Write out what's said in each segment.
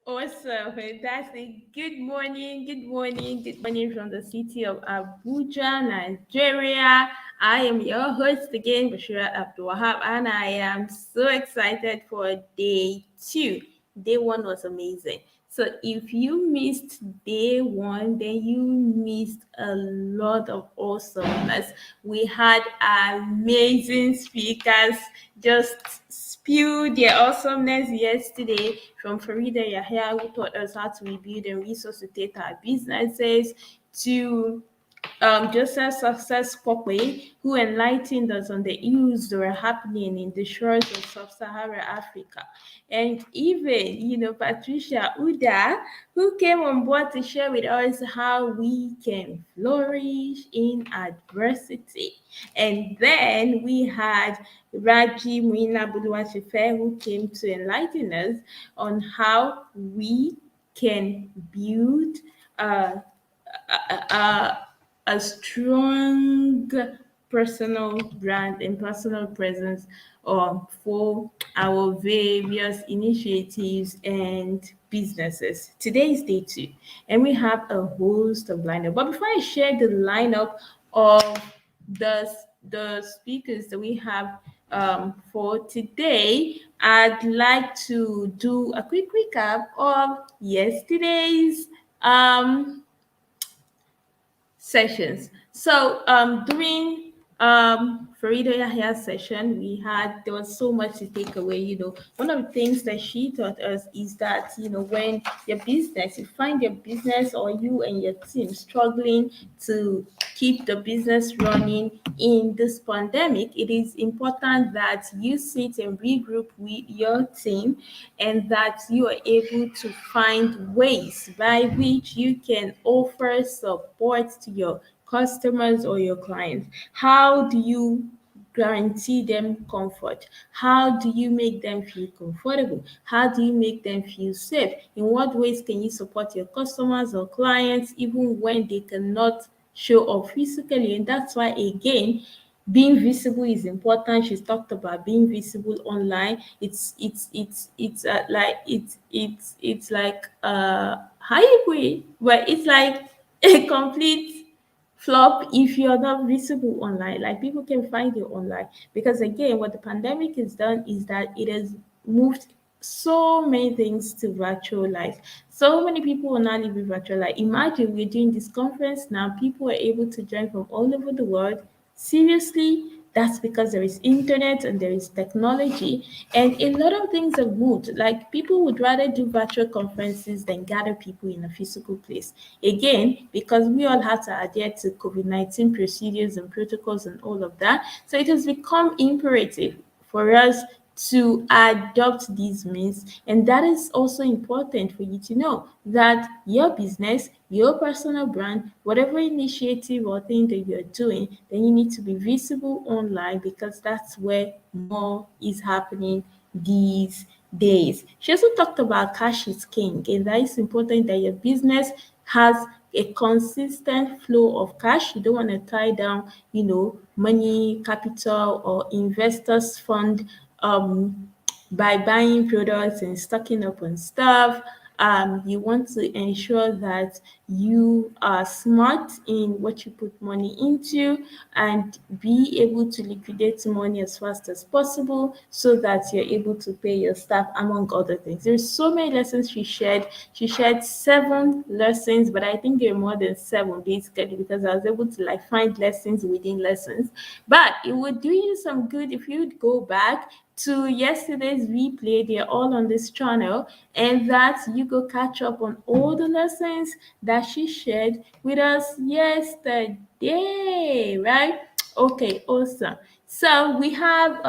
Awesome, fantastic. Good morning from the city of Abuja, Nigeria. I am your host again, Bashira Abdul Wahab, and I am so excited for day two. Day one was amazing. So if you missed day one, then you missed a lot of awesomeness. We had amazing speakers just spew their awesomeness yesterday from Farida Yahya, who taught us how to rebuild and resuscitate our businesses, to Joseph Success Kwokwe, who enlightened us on the ills that were happening in the shores of sub-Saharan Africa. And even, Patricia Uda, who came on board to share with us how we can flourish in adversity. And then we had Raji Muina Buluwachife, who came to enlighten us on how we can build uh, a, a strong personal brand and personal presence for our various initiatives and businesses. Today is day two, and we have a host of lineup. But before I share the lineup of the the speakers that we have for today, I'd like to do a quick recap of yesterday's sessions. So during Farida Yahya's session, there was so much to take away. One of the things that she taught us is that when you find your business or you and your team struggling to keep the business running in this pandemic, it is important that you sit and regroup with your team and that you are able to find ways by which you can offer support to your customers or your clients. How do you guarantee them comfort? How do you make them feel comfortable? How do you make them feel safe? In what ways can you support your customers or clients even when they cannot show up physically? And that's why, again, being visible is important. She's talked about being visible online. It's like hybrid, but it's like a complete flop if you're not visible online. Like, people can find you online because, again, what the pandemic has done is that it has moved so many things to virtual life. So many people will now live in virtual life. Imagine we're doing this conference now, people are able to join from all over the world. Seriously, that's because there is internet and there is technology, and a lot of things have moved. Like, people would rather do virtual conferences than gather people in a physical place. Again, because we all have to adhere to COVID-19 procedures and protocols and all of that. So it has become imperative for us to adopt these means. And that is also important for you to know that your business, your personal brand, whatever initiative or thing that you're doing, then you need to be visible online because that's where more is happening these days. She also talked about cash is king, and that is important that your business has a consistent flow of cash. You don't want to tie down, money, capital, or investors fund by buying products and stocking up on stuff. You want to ensure that you are smart in what you put money into and be able to liquidate money as fast as possible so that you're able to pay your staff, among other things. There's so many lessons she shared. She shared 7 lessons, but I think there are more than 7 basically because I was able to like find lessons within lessons. But it would do you some good if you'd go back to yesterday's replay. They're all on this channel, and that you go catch up on all the lessons that she shared with us yesterday, right? Okay, awesome. So we had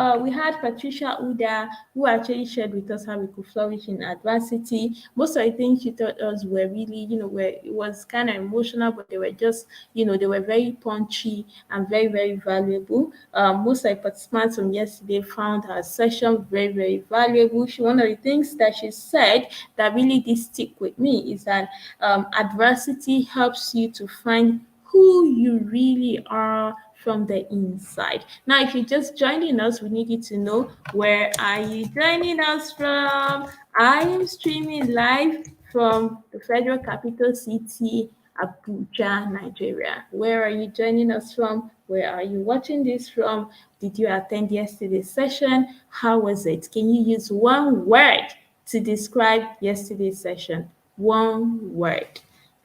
Patricia Uda, who actually shared with us how we could flourish in adversity. Most of the things she taught us were really, where it was kind of emotional, but they were just, they were very punchy and very, very valuable. Most of the participants from yesterday found her session very, very valuable. One of the things that she said that really did stick with me is that adversity helps you to find who you really are from the inside. Now, if you're just joining us, we need you to know, where are you joining us from? I am streaming live from the Federal Capital City, Abuja, Nigeria. Where are you joining us from? Where are you watching this from? Did you attend yesterday's session? How was it? Can you use one word to describe yesterday's session? One word.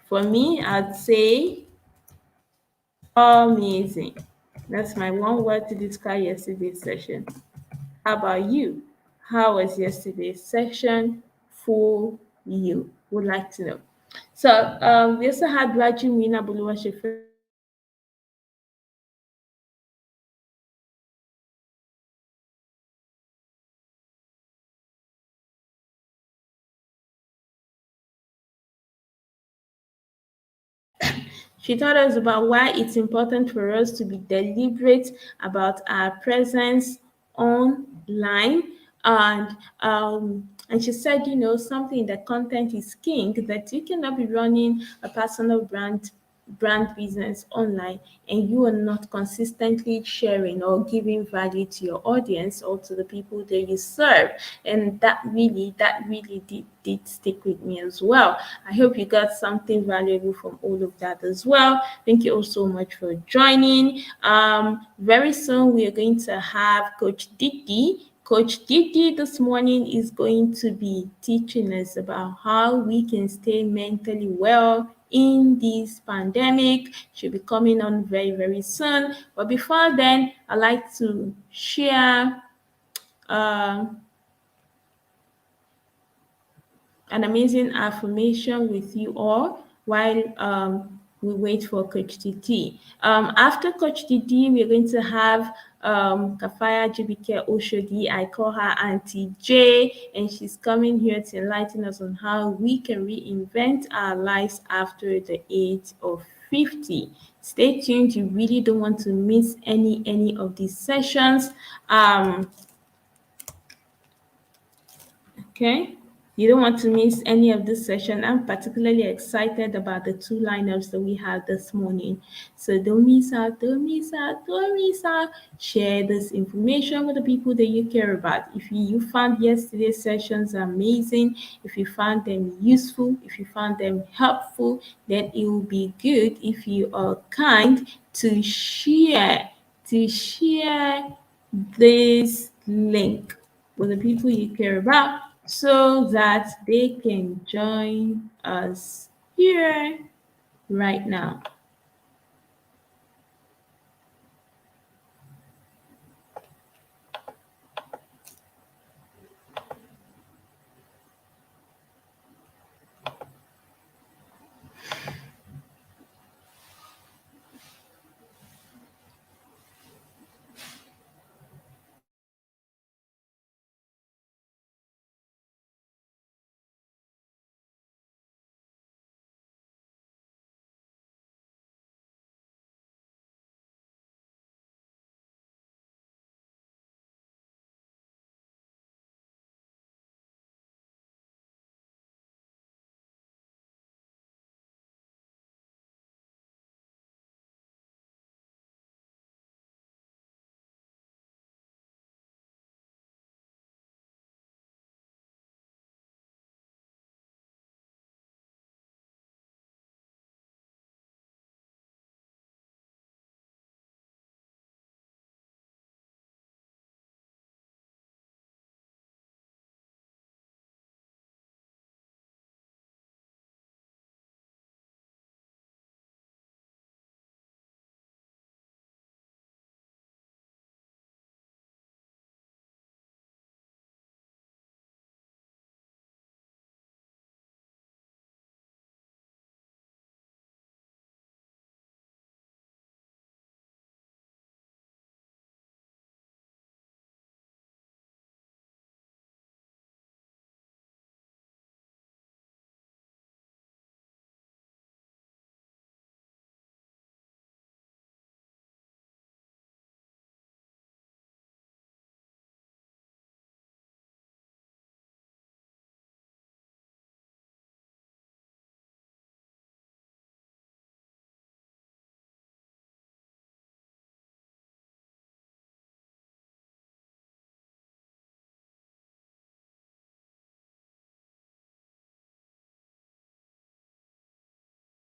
For me, I'd say amazing. That's my one word to describe yesterday's session. How about you? How was yesterday's session for you? Would like to know. So we also had Raju Mina Buluwashife. She taught us about why it's important for us to be deliberate about our presence online. And she said, something, that content is king, that you cannot be running a personal brand business online and you are not consistently sharing or giving value to your audience or to the people that you serve. And that really did stick with me as well. I hope you got something valuable from all of that as well. Thank you all so much for joining. Very soon we are going to have Coach Didi. Coach Didi this morning is going to be teaching us about how we can stay mentally well in this pandemic. She'll be coming on very, very soon. But before then, I'd like to share uh, an amazing affirmation with you all while we wait for Coach Titi. After Coach Titi, we're going to have Kafaya Jibike Oshodi. I call her Auntie J, and she's coming here to enlighten us on how we can reinvent our lives after the age of 50. Stay tuned. You really don't want to miss any of these sessions. Okay, you don't want to miss any of this session. I'm particularly excited about the two lineups that we had this morning. So don't miss out, don't miss out, don't miss out. Share this information with the people that you care about. If you found yesterday's sessions amazing, if you found them useful, if you found them helpful, then it will be good if you are kind to share this link with the people you care about so that they can join us here right now.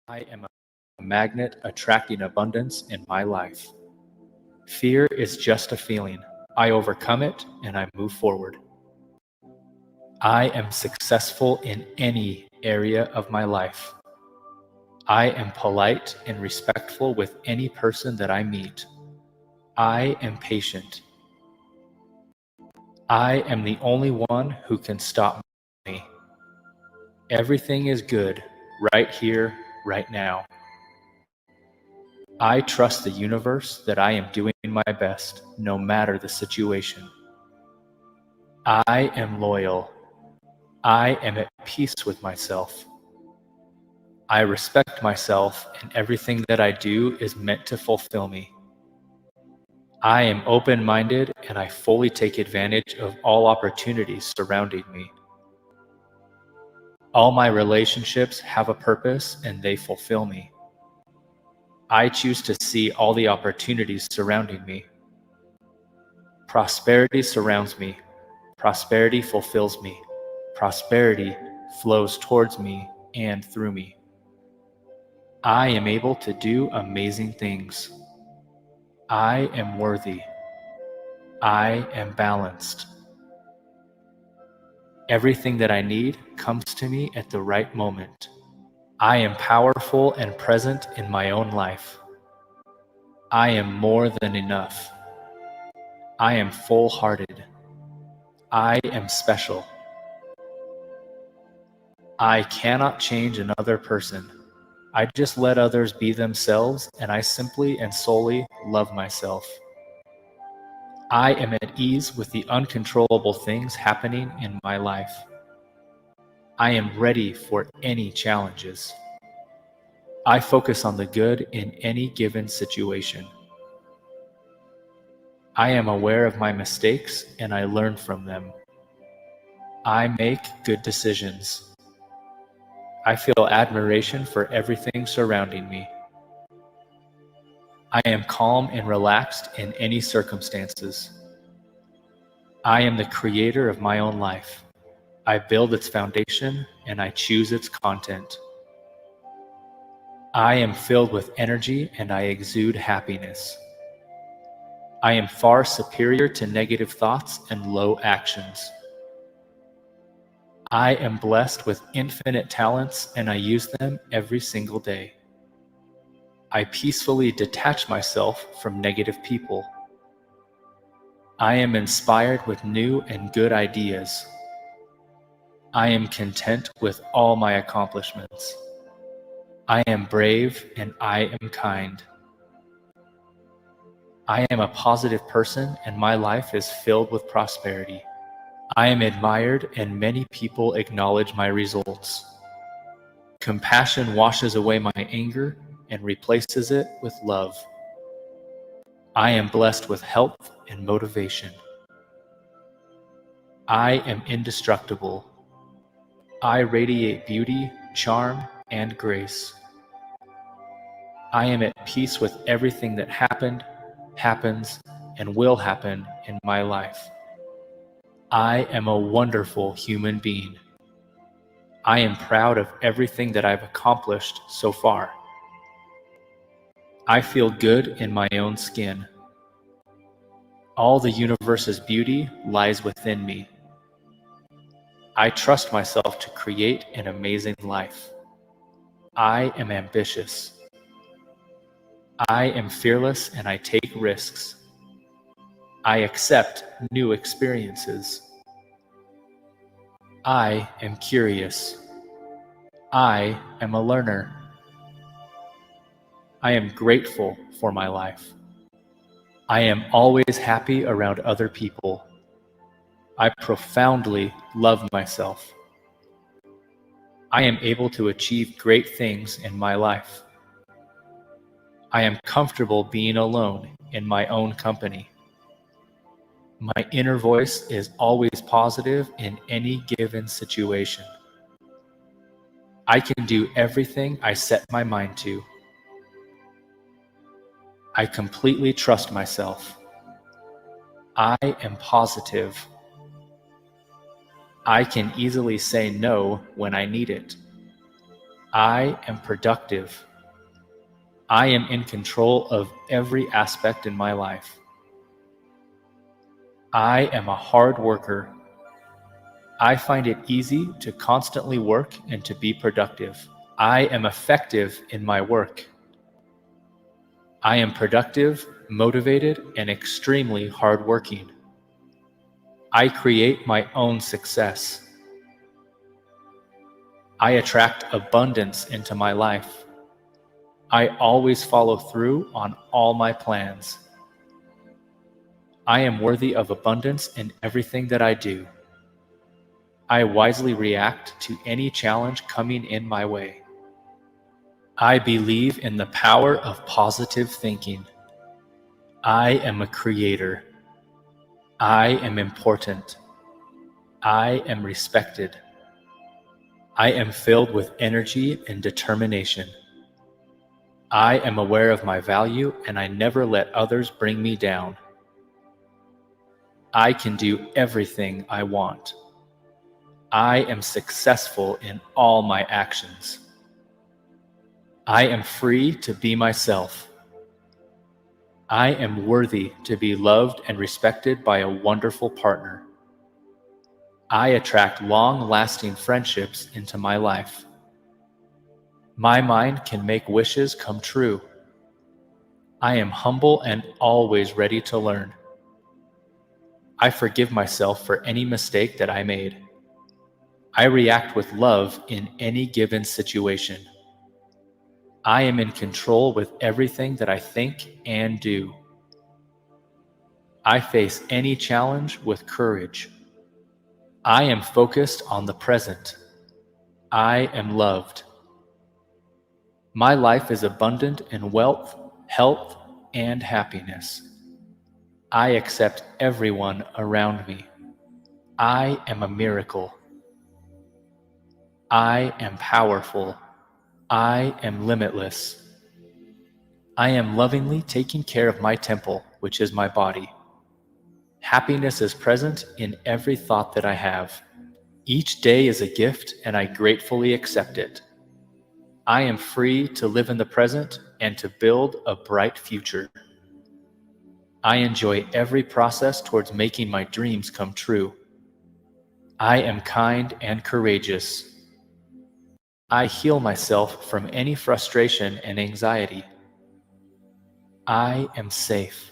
I am a magnet attracting abundance in my life. Fear is just a feeling. I overcome it and I move forward. I am successful in any area of my life. I am polite and respectful with any person that I meet. I am patient. I am the only one who can stop me. Everything is good right here, right now. I trust the universe that I am doing my best, no matter the situation. I am loyal. I am at peace with myself. I respect myself, and everything that I do is meant to fulfill me. I am open-minded, and I fully take advantage of all opportunities surrounding me. All my relationships have a purpose, and they fulfill me. I choose to see all the opportunities surrounding me. Prosperity surrounds me. Prosperity fulfills me. Prosperity flows towards me and through me. I am able to do amazing things. I am worthy. I am balanced. Everything that I need comes to me at the right moment. I am powerful and present in my own life. I am more than enough. I am full-hearted. I am special. I cannot change another person. I just let others be themselves, and I simply and solely love myself. I am at ease with the uncontrollable things happening in my life. I am ready for any challenges. I focus on the good in any given situation. I am aware of my mistakes and I learn from them. I make good decisions. I feel admiration for everything surrounding me. I am calm and relaxed in any circumstances. I am the creator of my own life. I build its foundation and I choose its content. I am filled with energy and I exude happiness. I am far superior to negative thoughts and low actions. I am blessed with infinite talents and I use them every single day. I peacefully detach myself from negative people. I am inspired with new and good ideas. I am content with all my accomplishments. I am brave and I am kind. I am a positive person and my life is filled with prosperity. I am admired and many people acknowledge my results. Compassion washes away my anger and replaces it with love. I am blessed with health and motivation. I am indestructible. I radiate beauty, charm, and grace. I am at peace with everything that happened, happens, and will happen in my life. I am a wonderful human being. I am proud of everything that I've accomplished so far. I feel good in my own skin. All the universe's beauty lies within me. I trust myself to create an amazing life. I am ambitious. I am fearless and I take risks. I accept new experiences. I am curious. I am a learner. I am grateful for my life. I am always happy around other people. I profoundly love myself. I am able to achieve great things in my life. I am comfortable being alone in my own company. My inner voice is always positive in any given situation. I can do everything I set my mind to. I completely trust myself. I am positive. I can easily say no when I need it. I am productive. I am in control of every aspect in my life. I am a hard worker. I find it easy to constantly work and to be productive. I am effective in my work. I am productive, motivated, and extremely hardworking. I create my own success. I attract abundance into my life. I always follow through on all my plans. I am worthy of abundance in everything that I do. I wisely react to any challenge coming in my way. I believe in the power of positive thinking. I am a creator. I am important. I am respected. I am filled with energy and determination. I am aware of my value and I never let others bring me down. I can do everything I want. I am successful in all my actions. I am free to be myself. I am worthy to be loved and respected by a wonderful partner. I attract long-lasting friendships into my life. My mind can make wishes come true. I am humble and always ready to learn. I forgive myself for any mistake that I made. I react with love in any given situation. I am in control with everything that I think and do. I face any challenge with courage. I am focused on the present. I am loved. My life is abundant in wealth, health, and happiness. I accept everyone around me. I am a miracle. I am powerful. I am limitless. I am lovingly taking care of my temple, which is my body. Happiness is present in every thought that I have. Each day is a gift, and I gratefully accept it. I am free to live in the present and to build a bright future. I enjoy every process towards making my dreams come true. I am kind and courageous. I heal myself from any frustration and anxiety. I am safe.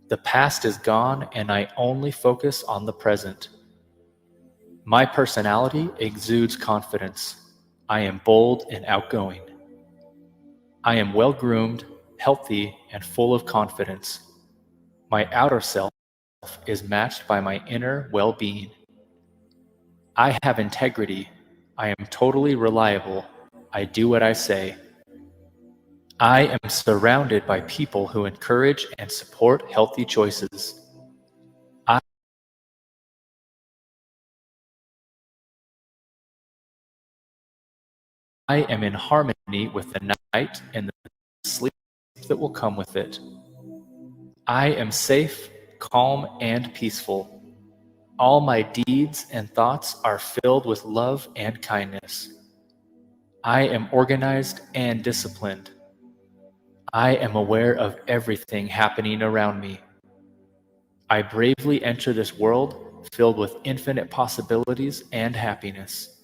The past is gone and I only focus on the present. My personality exudes confidence. I am bold and outgoing. I am well-groomed, healthy, and full of confidence. My outer self is matched by my inner well-being. I have integrity. I am totally reliable. I do what I say. I am surrounded by people who encourage and support healthy choices. I am in harmony with the night and the sleep that will come with it. I am safe, calm, and peaceful. All my deeds and thoughts are filled with love and kindness. I am organized and disciplined. I am aware of everything happening around me. I bravely enter this world filled with infinite possibilities and happiness.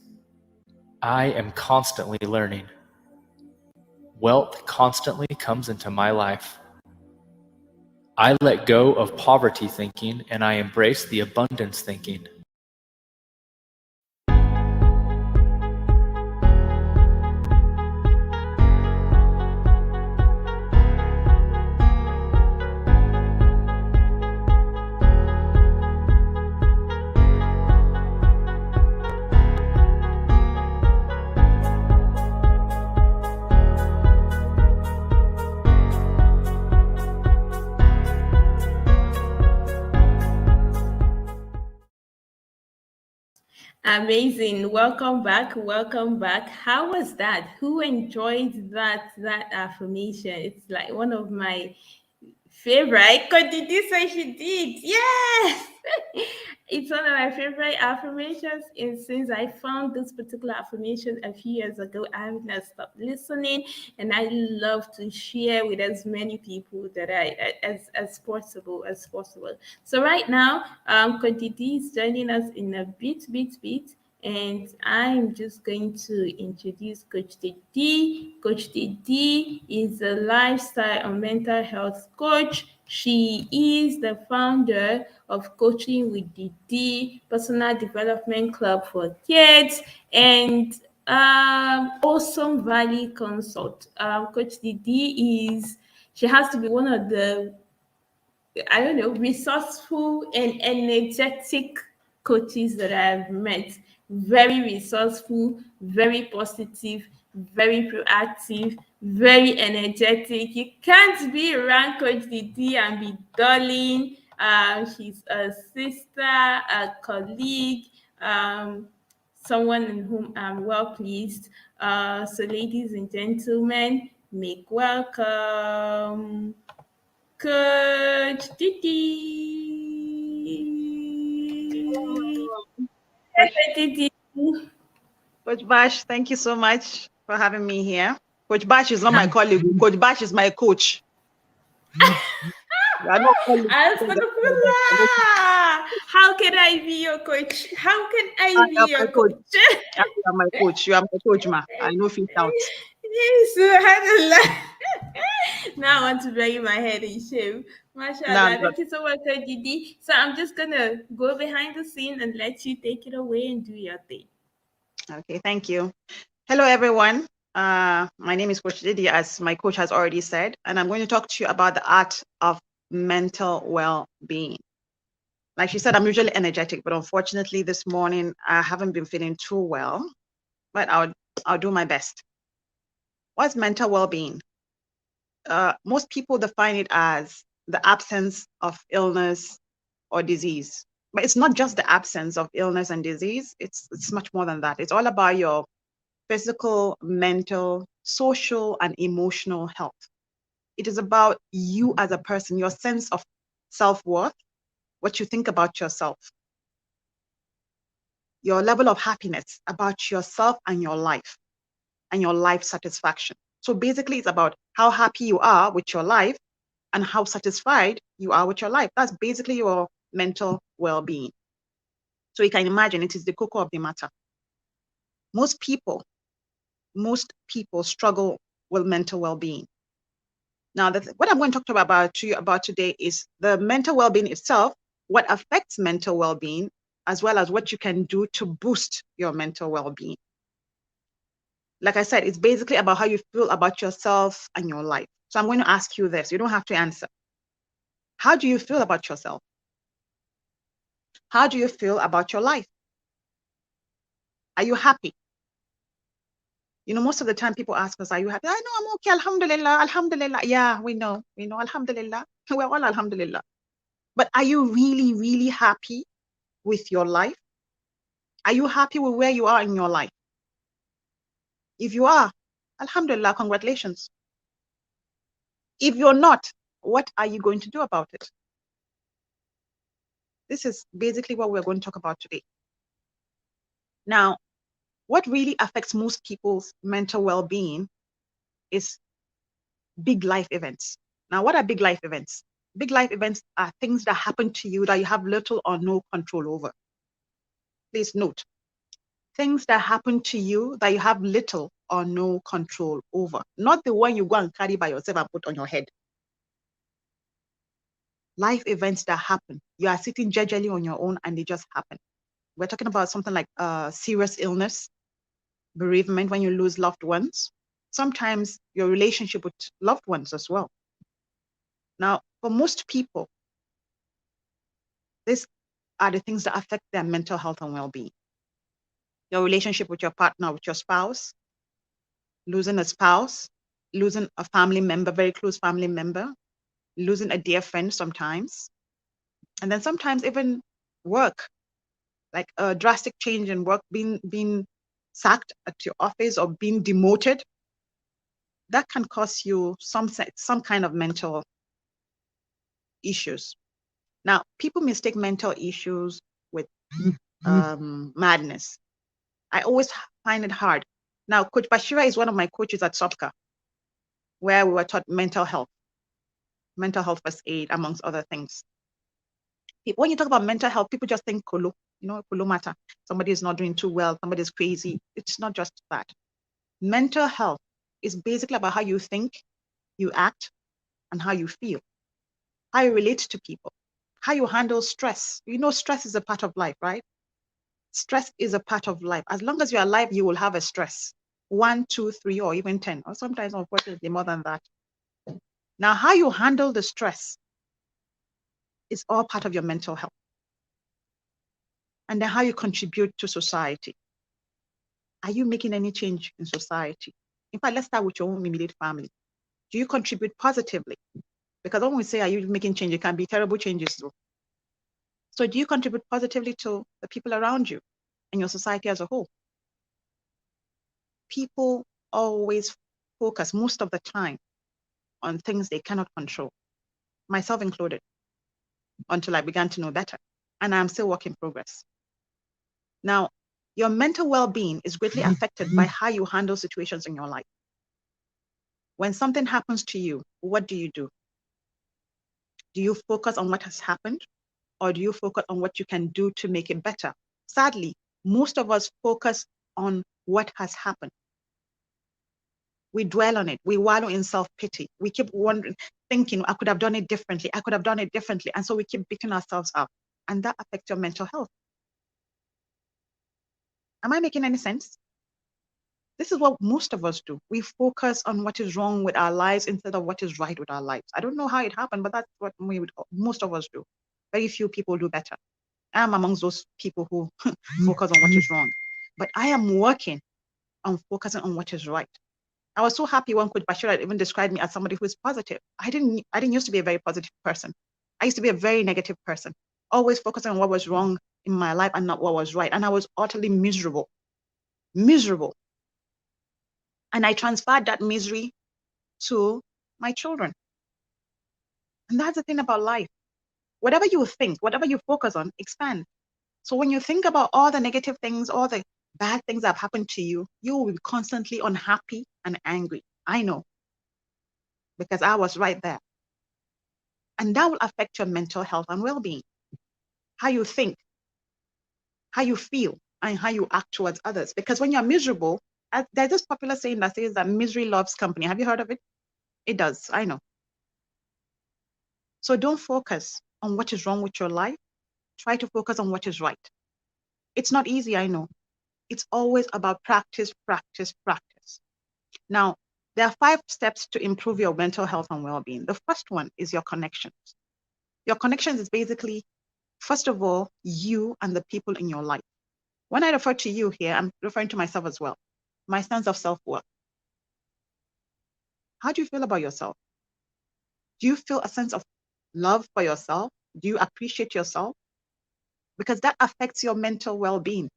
I am constantly learning. Wealth constantly comes into my life. I let go of poverty thinking and I embrace the abundance thinking. Amazing. Welcome back. Welcome back. How was that? Who enjoyed that affirmation? It's like one of my favorite. God, did you say she did? Yes. It's one of my favorite affirmations. And since I found this particular affirmation a few years ago, I have not stopped listening, and I love to share with as many people that as possible as possible. So right now, Coach D is joining us in a bit. And I'm just going to introduce Coach Didi. Coach Didi is a lifestyle and mental health coach. She is the founder of Coaching with Didi, Personal Development Club for Kids, and Awesome Valley Consult. Coach Didi is, she has to be one of the, I don't know, resourceful and energetic coaches that I've met. Very resourceful, very positive, very proactive, very energetic. You can't be around Coach Didi and be dulling. She's a sister, a colleague, someone in whom I'm well pleased. So, ladies and gentlemen, make welcome Coach Didi. Hi, Coach, Coach Didi. Coach Bash, thank you so much for having me here. Coach Bash is not my colleague. Coach Bash is my coach. We are not colleagues. Astaghfirullah. How can I be your coach? How can I You are be my your coach. coach? You are my coach. You are my coach, ma. I know fit out. Subhanallah. Now I want to bury my head in shame. No, MashaAllah. no. Thank you so much, Coach Didi. So I'm just gonna go behind the scene and let you take it away and do your thing. Okay, thank you. Hello, everyone. My name is Coach Didi, as my coach has already said, and I'm going to talk to you about the art of mental well-being. Like she said, I'm usually energetic, but unfortunately this morning I haven't been feeling too well, but I'll do my best. What's mental well-being? Most people define it as the absence of illness or disease. But it's not just the absence of illness and disease. It's much more than that. It's all about your physical, mental, social, and emotional health. It is about you as a person, your sense of self-worth, what you think about yourself, your level of happiness about yourself and your life satisfaction. So basically, it's about how happy you are with your life and how satisfied you are with your life. That's basically your mental well-being. So you can imagine it is the cocoa of the matter. Most people struggle with mental well-being. Now, what I'm going to talk to you about today is the mental well-being itself, what affects mental well-being, as well as what you can do to boost your mental well-being. Like I said, it's basically about how you feel about yourself and your life. So I'm going to ask you this. You don't have to answer. How do you feel about yourself? How do you feel about your life? Are you happy? You know, most of the time people ask us, are you happy? I know I'm okay, alhamdulillah, alhamdulillah. Yeah, we know, alhamdulillah. We're all alhamdulillah. But are you really, really happy with your life? Are you happy with where you are in your life? If you are, alhamdulillah, congratulations. If you're not, what are you going to do about it? This is basically what we're going to talk about today. Now, what really affects most people's mental well-being is big life events. Now, what are big life events? Big life events are things that happen to you that you have little or no control over. Please note, things that happen to you that you have little or no control over, not the one you go and carry by yourself and put on your head. Life events that happen. You are sitting jejely on your own and they just happen. We're talking about something like serious illness, bereavement, when you lose loved ones, sometimes your relationship with loved ones as well. Now, for most people, these are the things that affect their mental health and well-being. Your relationship with your partner, with your spouse, losing a spouse, losing a family member, very close family member, losing a dear friend sometimes, and then sometimes even work, like a drastic change in work, being sacked at your office or being demoted. That can cause you some kind of mental issues. Now, people mistake mental issues with madness. I always find it hard. Now, Coach Bashira is one of my coaches at SOPCA, where we were taught mental health first aid, amongst other things. When you talk about mental health, people just think kolo, kolo matter. Somebody is not doing too well, somebody is crazy. It's not just that. Mental health is basically about how you think, you act, and how you feel, how you relate to people, how you handle stress. Stress is a part of life, right? Stress is a part of life. As long as you're alive, you will have a stress. 1, 2, 3, or even 10, or sometimes, unfortunately, more than that. Now, how you handle the stress is all part of your mental health. And then how you contribute to society. Are you making any change in society? In fact, let's start with your own immediate family. Do you contribute positively? Because when we say, are you making change, it can be terrible changes though. So do you contribute positively to the people around you and your society as a whole? People always focus most of the time on things they cannot control, myself included, until I began to know better. And I'm still work in progress. Now, your mental well-being is greatly affected by how you handle situations in your life. When something happens to you, what do? Do you focus on what has happened, or do you focus on what you can do to make it better? Sadly, most of us focus on what has happened. We dwell on it. We wallow in self-pity. We keep wondering, thinking, I could have done it differently. I could have done it differently. And so we keep beating ourselves up. And that affects your mental health. Am I making any sense? This is what most of us do. We focus on what is wrong with our lives instead of what is right with our lives. I don't know how it happened, but that's what most of us do. Very few people do better. I am amongst those people who focus on what is wrong. But I am working on focusing on what is right. I was so happy when Coach Bashir even described me as somebody who is positive. I didn't used to be a very positive person. I used to be a very negative person, always focusing on what was wrong in my life and not what was right. And I was utterly miserable. And I transferred that misery to my children. And that's the thing about life. Whatever you think, whatever you focus on, expand. So when you think about all the negative things, all the bad things that have happened to you, you will be constantly unhappy and angry. I know, because I was right there. And that will affect your mental health and well-being. How you think, how you feel, and how you act towards others. Because when you're miserable, there's this popular saying that says that misery loves company. Have you heard of it? It does, I know. So don't focus on what is wrong with your life. Try to focus on what is right. It's not easy, I know. It's always about practice, practice, practice. Now, there are 5 steps to improve your mental health and well-being. The first one is your connections. Your connections is basically, first of all, you and the people in your life. When I refer to you here, I'm referring to myself as well. My sense of self-worth. How do you feel about yourself? Do you feel a sense of love for yourself? Do you appreciate yourself? Because that affects your mental well-being.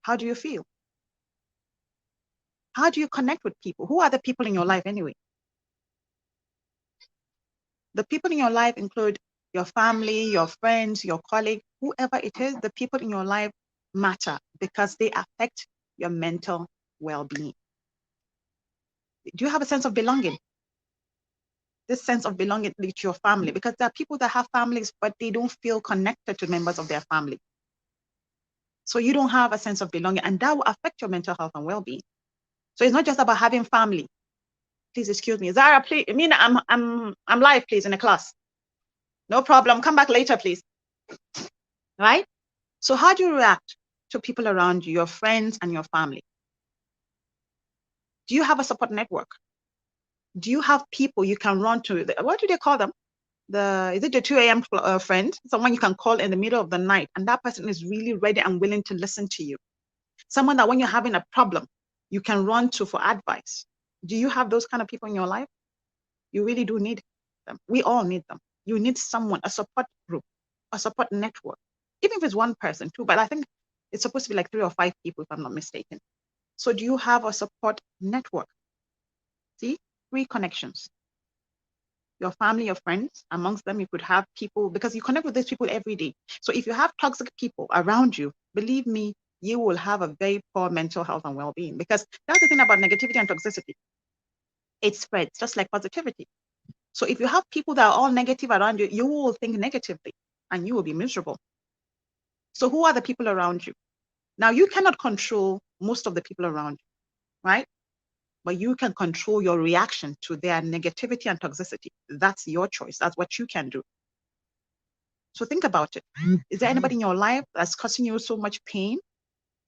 How do you feel? How do you connect with people? Who are the people in your life anyway? The people in your life include your family, your friends, your colleague, whoever it is, the people in your life matter because they affect your mental well-being. Do you have a sense of belonging? This sense of belonging to your family, because there are people that have families, but they don't feel connected to members of their family. So you don't have a sense of belonging, and that will affect your mental health and well-being. So it's not just about having family. Please excuse me, Zara. Please, I mean, I'm live, please, in a class. No problem. Come back later, please. Right? So how do you react to people around you, your friends and your family? Do you have a support network? Do you have people you can run to? What do they call them? Is it the 2 a.m. friend? Someone you can call in the middle of the night, and that person is really ready and willing to listen to you. Someone that when you're having a problem, you can run to for advice. Do you have those kind of people in your life? You really do need them. We all need them. You need someone, a support group, a support network, even if it's one person too, but I think it's supposed to be like 3 or 5 people, if I'm not mistaken. So do you have a support network? See, 3 connections. your family, your friends. Amongst them, you could have people, because you connect with these people every day. So if you have toxic people around you, believe me, you will have a very poor mental health and well-being, because that's the thing about negativity and toxicity. It spreads just like positivity. So if you have people that are all negative around you, you will think negatively and you will be miserable. So who are the people around you? Now, you cannot control most of the people around you, right? But you can control your reaction to their negativity and toxicity. That's your choice. That's what you can do. So think about it. Is there anybody in your life that's causing you so much pain?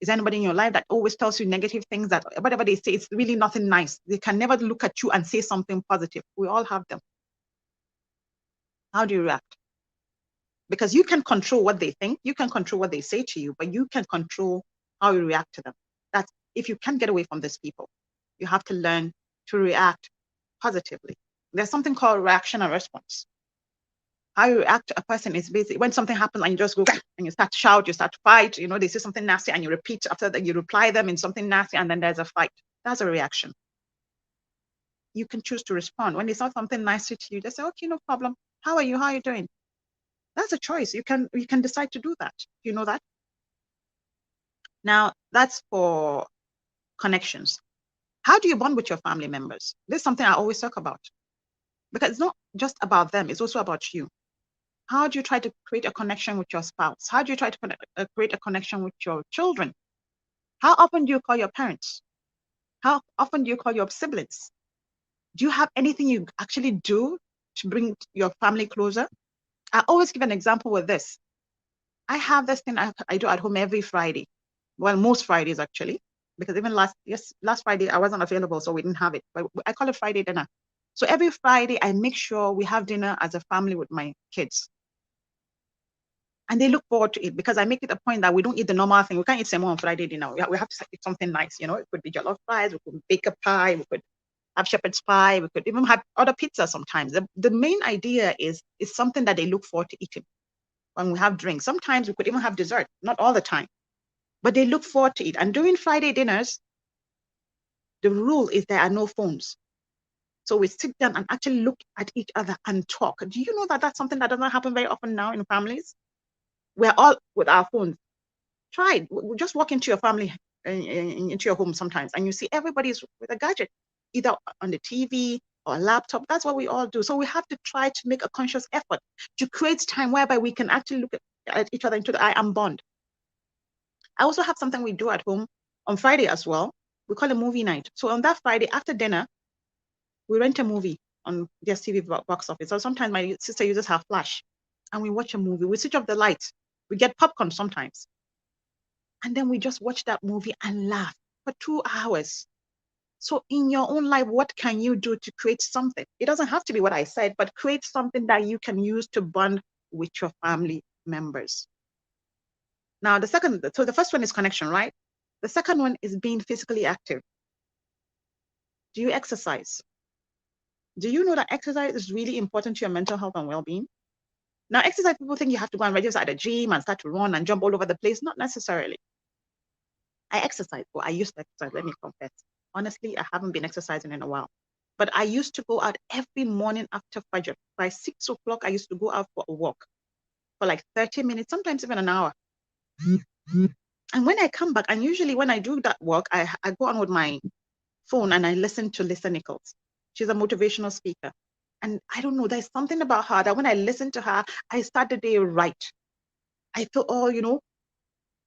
Is there anybody in your life that always tells you negative things, that whatever they say, it's really nothing nice? They can never look at you and say something positive. We all have them. How do you react? Because you can control what they think, you can control what they say to you, but you can control how you react to them. That's if you can't get away from these people, you have to learn to react positively. There's something called reaction and response. How you react to a person is basically when something happens and you just go and you start to shout, you start to fight, they say something nasty and you repeat after that, you reply them in something nasty, and then there's a fight. That's a reaction. You can choose to respond. When they say something nasty to you, they say, okay, no problem. How are you? How are you doing? That's a choice. You can decide to do that. You know that? Now, that's for connections. How do you bond with your family members? This is something I always talk about, because it's not just about them, it's also about you. How do you try to create a connection with your spouse? How do you try to create a connection with your children? How often do you call your parents? How often do you call your siblings? Do you have anything you actually do to bring your family closer? I always give an example with this. I have this thing I do at home every Friday. Well, most Fridays actually, because even last Friday I wasn't available, so we didn't have it. But I call it Friday dinner. So every Friday I make sure we have dinner as a family with my kids. And they look forward to it, because I make it a point that we don't eat the normal thing. We can't eat semo on Friday dinner. We have to eat something nice. It could be jollof fries, we could bake a pie, we could have shepherd's pie, we could even have other pizza sometimes. The main idea is something that they look forward to eating. When we have drinks, sometimes we could even have dessert, not all the time, but they look forward to it. And during Friday dinners, the rule is there are no phones. So we sit down and actually look at each other and talk. Do you know that that's something that doesn't happen very often now in families? We're all with our phones. Try it. We just walk into your family, into your home sometimes, and you see everybody's with a gadget, either on the TV or a laptop. That's what we all do. So we have to try to make a conscious effort to create time whereby we can actually look at each other into the eye and bond. I also have something we do at home on Friday as well. We call it movie night. So on that Friday after dinner, we rent a movie on their TV box office. So sometimes my sister uses her flash and we watch a movie. We switch off the lights. We get popcorn sometimes. And then we just watch that movie and laugh for 2 hours. So in your own life, what can you do to create something? It doesn't have to be what I said, but create something that you can use to bond with your family members. Now, the first one is connection, right? The second one is being physically active. Do you exercise? Do you know that exercise is really important to your mental health and well-being? Now, exercise, people think you have to go and register at a gym and start to run and jump all over the place. Not necessarily. I exercise, or I used to exercise, let me confess. Honestly, I haven't been exercising in a while. But I used to go out every morning after Fajr. By 6 o'clock, I used to go out for a walk for like 30 minutes, sometimes even an hour. And when I come back, and usually when I do that walk, I go on with my phone and I listen to Lisa Nichols. She's a motivational speaker. And I don't know, there's something about her that when I listen to her, I start the day right. I feel,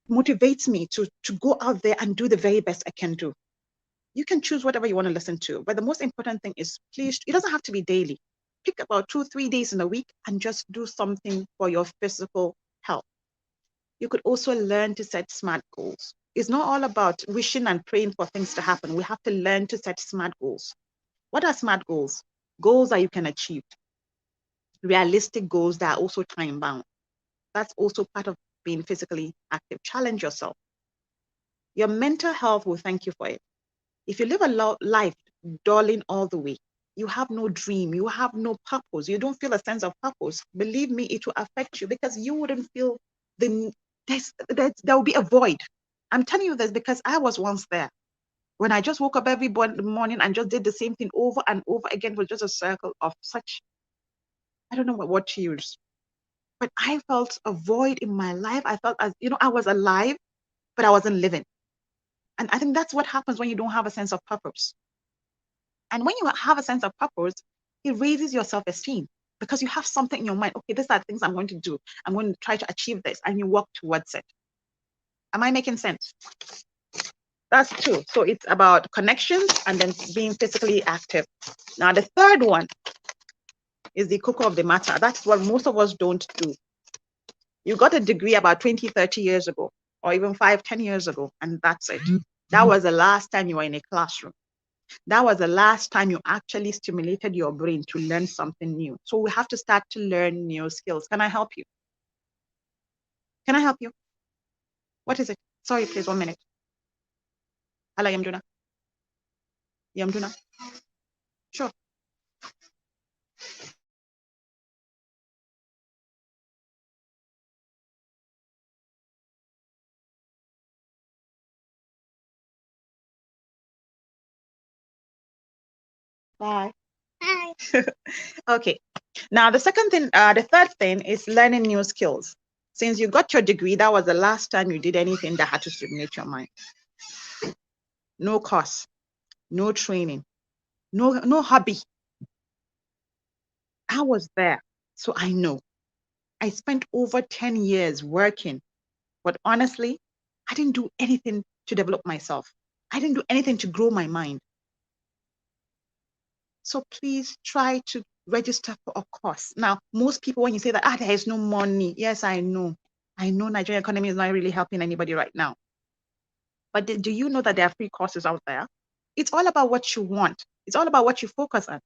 motivates me to go out there and do the very best I can do. You can choose whatever you want to listen to, but the most important thing is, please, it doesn't have to be daily. Pick about 2-3 days in a week and just do something for your physical health. You could also learn to set SMART goals. It's not all about wishing and praying for things to happen. We have to learn to set SMART goals. What are SMART goals? Goals that you can achieve. Realistic goals that are also time bound. That's also part of being physically active. Challenge yourself. Your mental health will thank you for it. If you live a life dulling all the way, you have no dream, you have no purpose, you don't feel a sense of purpose, believe me, it will affect you, because you wouldn't feel there will be a void. I'm telling you this because I was once there. When I just woke up every morning and just did the same thing over and over again, it was just a circle of such I don't know what word to use, but I felt a void in my life. I felt as, I was alive, but I wasn't living. And I think that's what happens when you don't have a sense of purpose. And when you have a sense of purpose, it raises your self-esteem because you have something in your mind. Okay, these are things I'm going to do. I'm going to try to achieve this, and you work towards it. Am I making sense? That's two. So it's about connections and then being physically active. Now, the third one is the cocoa of the matter. That's what most of us don't do. You got a degree about 20, 30 years ago, or even 5, 10 years ago, and that's it. That was the last time you were in a classroom. That was the last time you actually stimulated your brain to learn something new. So we have to start to learn new skills. Can I help you? Can I help you? What is it? Sorry, please, 1 minute. Hello, Yamduna. Yamduna. Sure. Bye. Hi. Okay. Now, the third thing is learning new skills. Since you got your degree, that was the last time you did anything that had to stimulate your mind. No course, no training, no hobby. I was there, so I know. I spent over 10 years working, but honestly, I didn't do anything to develop myself. I didn't do anything to grow my mind. So please try to register for a course. Now, most people, when you say that, there is no money. Yes, I know. I know Nigerian economy is not really helping anybody right now. But do you know that there are free courses out there? It's all about what you want. It's all about what you focus on.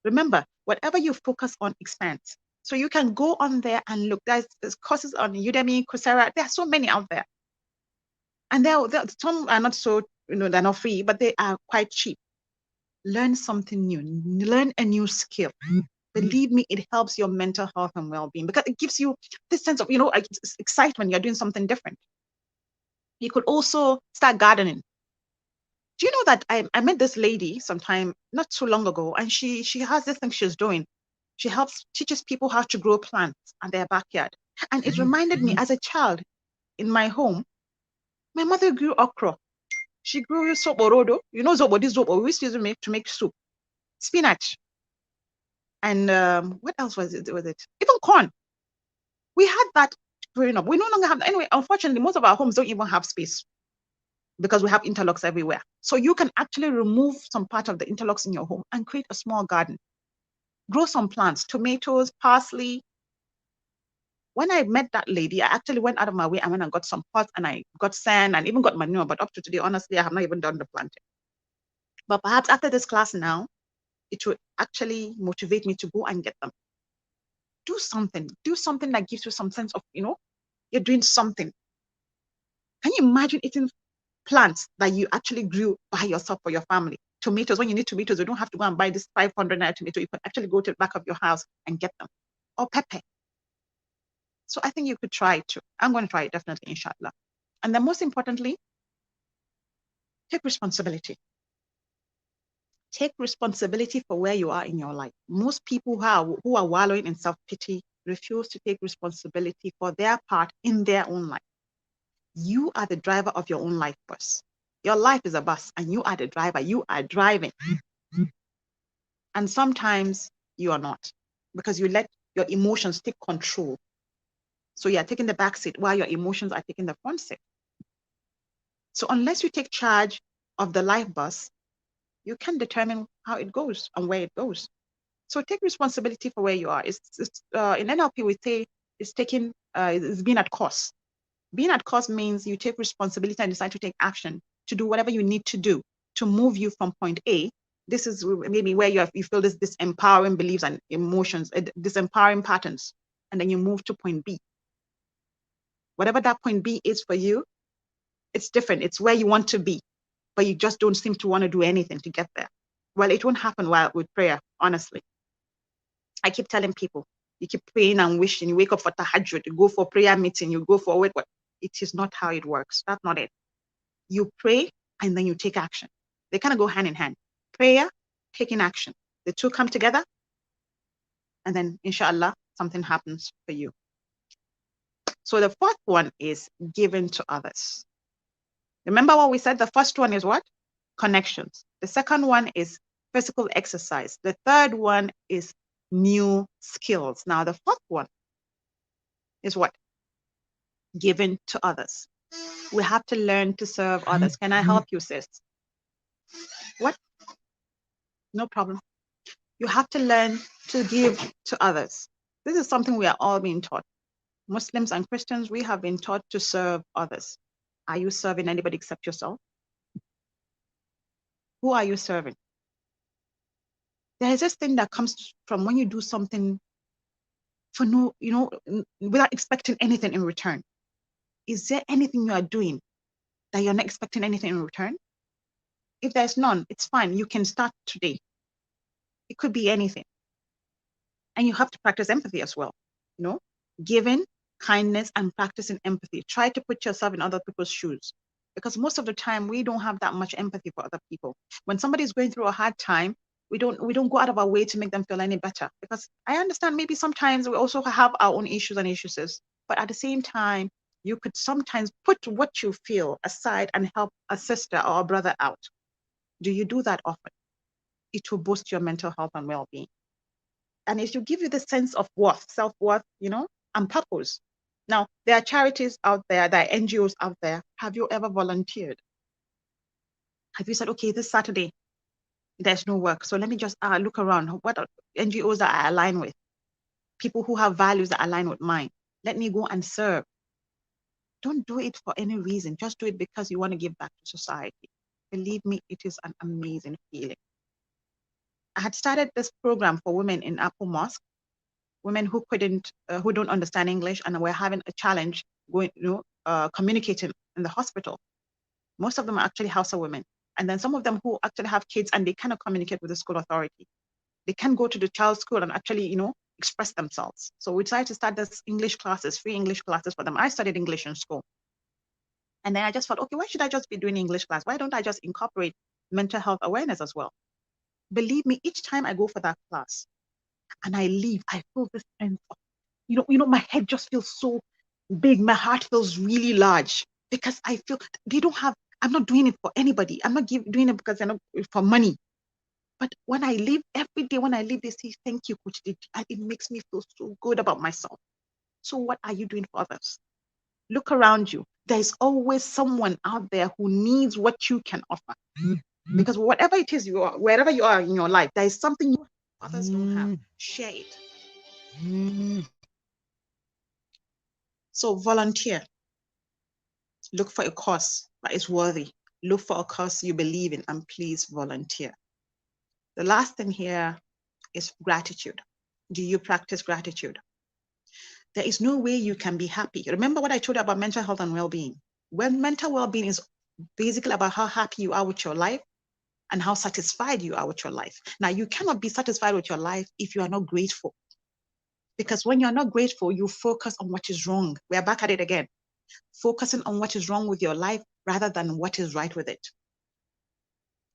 Remember, whatever you focus on expands. So you can go on there and look. There's courses on Udemy, Coursera. There are so many out there. And some are not so, they're not free, but they are quite cheap. Learn something new. Learn a new skill. Believe me, it helps your mental health and well-being because it gives you this sense of, excitement. You're doing something different. You could also start gardening. Do you know that I met this lady sometime not too long ago, and she has this thing she's doing. She teaches people how to grow plants in their backyard. And it reminded me, as a child in my home, my mother grew okra. She grew soborodo. You know zobo, this zobo we used to make soup. Spinach. And what else was it? Even corn. We had that growing up. We no longer have that. Anyway, unfortunately, most of our homes don't even have space because we have interlocks everywhere. So you can actually remove some part of the interlocks in your home and create a small garden. Grow some plants, tomatoes, parsley. When I met that lady, I actually went out of my way and went and got some pots and I got sand and even got manure. But up to today, honestly, I have not even done the planting. But perhaps after this class now, it will actually motivate me to go and get them. Do something that gives you some sense of, you're doing something. Can you imagine eating plants that you actually grew by yourself for your family? Tomatoes, when you need tomatoes, you don't have to go and buy this 500 naira tomato. You can actually go to the back of your house and get them. Or pepper. So I think you could try it too. I'm going to try it definitely, inshallah. And then most importantly, take responsibility. Take responsibility for where you are in your life. Most people who are wallowing in self-pity refuse to take responsibility for their part in their own life. You are the driver of your own life bus. Your life is a bus and you are the driver. You are driving. And sometimes you are not because you let your emotions take control. So you are taking the back seat while your emotions are taking the front seat. So unless you take charge of the life bus, you can determine how it goes and where it goes. So take responsibility for where you are. It's in NLP we say it's being at course. Being at course means you take responsibility and decide to take action to do whatever you need to do to move you from point A. This is maybe where you feel this empowering beliefs and emotions, this empowering patterns, and then you move to point B. Whatever that point B is for you, it's different. It's where you want to be, but you just don't seem to want to do anything to get there. Well, it won't happen with prayer, honestly. I keep telling people, you keep praying and wishing, you wake up for tahajjud, you go for prayer meeting, you go for what? It is not how it works. That's not it. You pray and then you take action. They kind of go hand in hand. Prayer, taking action. The two come together and then inshallah, something happens for you. So the fourth one is giving to others. Remember what we said? The first one is what? Connections. The second one is physical exercise. The third one is new skills. Now, the fourth one is what? Giving to others. We have to learn to serve others. Can I help you, sis? What? No problem. You have to learn to give to others. This is something we are all being taught. Muslims and Christians, we have been taught to serve others. Are you serving anybody except yourself? Who are you serving? There is this thing that comes from when you do something for no, without expecting anything in return. Is there anything you are doing that you're not expecting anything in return? If there's none, it's fine. You can start today. It could be anything. And you have to practice empathy as well. Giving, kindness, and practicing empathy. Try to put yourself in other people's shoes. Because most of the time we don't have that much empathy for other people. When somebody's going through a hard time, we don't go out of our way to make them feel any better. Because I understand maybe sometimes we also have our own issues and issues. But at the same time, you could sometimes put what you feel aside and help a sister or a brother out. Do you do that often? It will boost your mental health and well-being. And it will give you the sense of worth, self-worth, and purpose. Now, there are charities out there, there are NGOs out there. Have you ever volunteered? Have you said, okay, this Saturday, there's no work, so let me just look around. What are NGOs that I align with? People who have values that align with mine. Let me go and serve. Don't do it for any reason. Just do it because you want to give back to society. Believe me, it is an amazing feeling. I had started this program for women in Apple Mosque, women who don't understand English and were having a challenge communicating in the hospital. Most of them are actually Hausa women. And then some of them who actually have kids and they cannot communicate with the school authority. They can go to the child's school and actually, express themselves. So we decided to start this English classes, free English classes for them. I studied English in school. And then I just thought, okay, why should I just be doing English class? Why don't I just incorporate mental health awareness as well? Believe me, each time I go for that class and I leave, I feel this sense of, my head just feels so big. My heart feels really large because I feel I'm not doing it for anybody. I'm not doing it because for money. But when I leave, every day when I leave, they say, thank you, Coach Didi. And it makes me feel so good about myself. So what are you doing for others? Look around you. There's always someone out there who needs what you can offer. Because whatever it is you are, wherever you are in your life, there is something others don't have. Share it. So volunteer. Look for a cause that is worthy. Look for a cause you believe in and please volunteer. The last thing here is gratitude. Do you practice gratitude? There is no way you can be happy. Remember what I told you about mental health and well-being. When mental well-being is basically about how happy you are with your life and how satisfied you are with your life. Now, you cannot be satisfied with your life if you are not grateful. Because when you're not grateful, you focus on what is wrong. We are back at it again. Focusing on what is wrong with your life rather than what is right with it.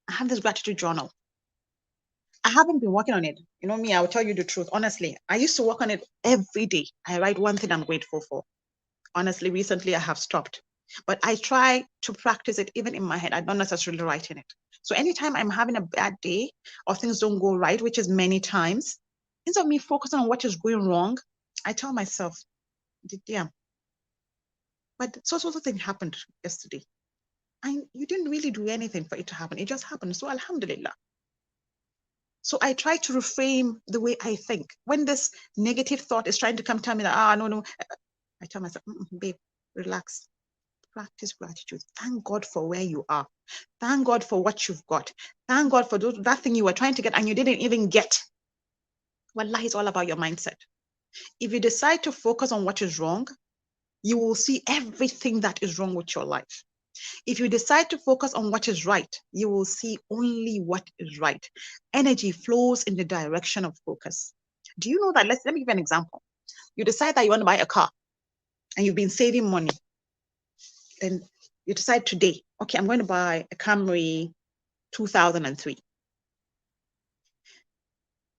I have this gratitude journal. I haven't been working on it. You know me, I will tell you the truth. Honestly, I used to work on it every day. I write one thing I'm grateful for. Honestly, recently I have stopped. But I try to practice it even in my head. I don't necessarily write in it. So anytime I'm having a bad day or things don't go right, which is many times, instead of me focusing on what is going wrong, I tell myself, yeah, but so thing happened yesterday. And you didn't really do anything for it to happen. It just happened. So alhamdulillah. So I try to reframe the way I think. When this negative thought is trying to come tell me that, no, I tell myself, babe, relax. Practice gratitude. Thank God for where you are. Thank God for what you've got. Thank God for that thing you were trying to get and you didn't even get. Wallah, it's all about your mindset. If you decide to focus on what is wrong, you will see everything that is wrong with your life. If you decide to focus on what is right, you will see only what is right. Energy flows in the direction of focus. Do you know that? Let me give you an example. You decide that you want to buy a car and you've been saving money. Then you decide today, okay, I'm going to buy a Camry 2003,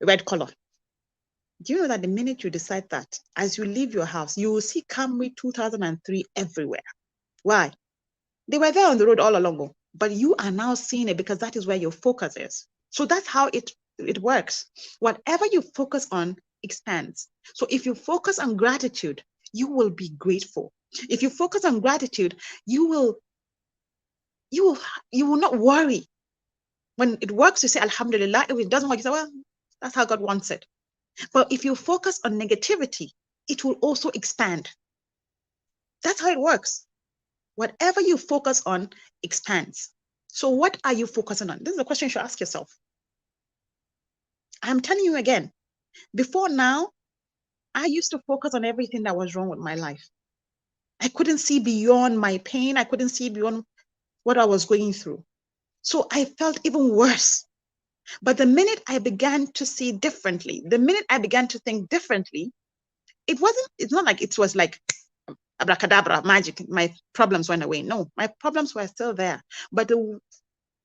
red color. Do you know that the minute you decide that, as you leave your house, you will see Camry 2003 everywhere? Why? They were there on the road all along, but you are now seeing it because that is where your focus is. So that's how it works. Whatever you focus on expands. So if you focus on gratitude, you will be grateful. If you focus on gratitude, you will not worry. When it works, you say Alhamdulillah. If it doesn't work, you say, well, that's how God wants it. But if you focus on negativity, it will also expand. That's how it works. Whatever you focus on expands. So what are you focusing on? This is a question you should ask yourself. I'm telling you again, before now, I used to focus on everything that was wrong with my life. I couldn't see beyond my pain. I couldn't see beyond what I was going through. So I felt even worse. But the minute I began to see differently, the minute I began to think differently, it's not like it was like abracadabra, magic, my problems went away. No, my problems were still there. But the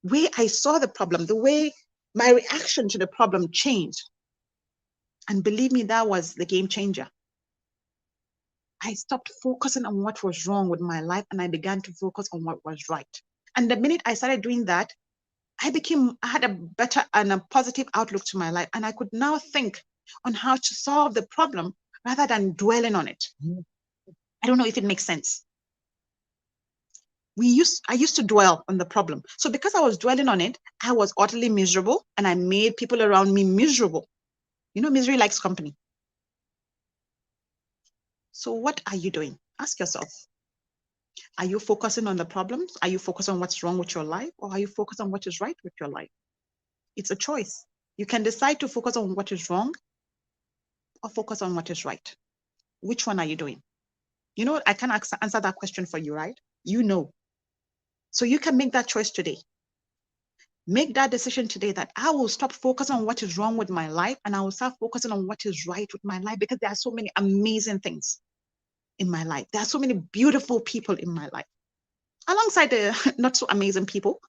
way I saw the problem, the way my reaction to the problem changed. And believe me, that was the game changer. I stopped focusing on what was wrong with my life and I began to focus on what was right. And the minute I started doing that, I had a better and a positive outlook to my life. And I could now think on how to solve the problem rather than dwelling on it. I don't know if it makes sense. I used to dwell on the problem. So because I was dwelling on it, I was utterly miserable and I made people around me miserable. You know, misery likes company. So what are you doing? Ask yourself. Are you focusing on the problems? Are you focusing on what's wrong with your life? Or are you focused on what is right with your life? It's a choice. You can decide to focus on what is wrong or focus on what is right. Which one are you doing? You know, I can answer that question for you, right? You know. So you can make that choice today. Make that decision today that I will stop focusing on what is wrong with my life and I will start focusing on what is right with my life, because there are so many amazing things in my life. There are so many beautiful people in my life, alongside the not so amazing people,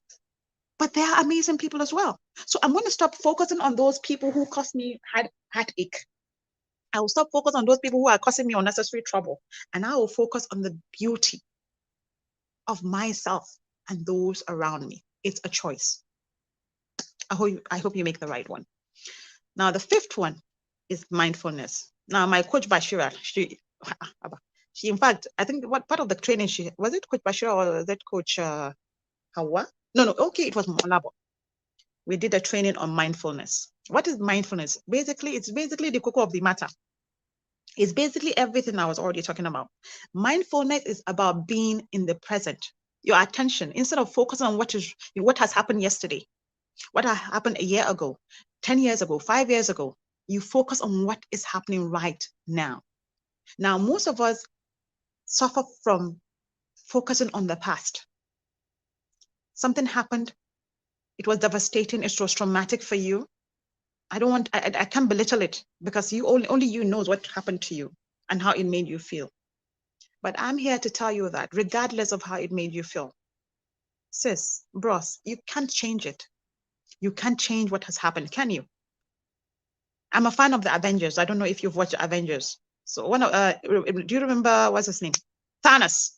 but there are amazing people as well. So I'm going to stop focusing on those people who cause me heartache. I will stop focusing on those people who are causing me unnecessary trouble, and I will focus on the beauty of myself and those around me. It's a choice. I hope you make the right one. Now, the fifth one is mindfulness. Now, my coach Bashira, she in fact, I think what part of the training was it Coach Bashira or was it Coach Hawa? No, okay, it was Molabo. We did a training on mindfulness. What is mindfulness? Basically, it's basically the cocoa of the matter. It's basically everything I was already talking about. Mindfulness is about being in the present. Your attention, instead of focusing on what has happened yesterday, what happened a year ago, 10 years ago, 5 years ago, you focus on what is happening right now. Now, most of us suffer from focusing on the past. Something happened. It was devastating. It was traumatic for you. I can't belittle it, because only you knows what happened to you and how it made you feel. But I'm here to tell you that regardless of how it made you feel, sis, bros, you can't change it. You can't change what has happened, can you? I'm a fan of the Avengers. I don't know if you've watched the Avengers. So do you remember, what's his name? Thanos,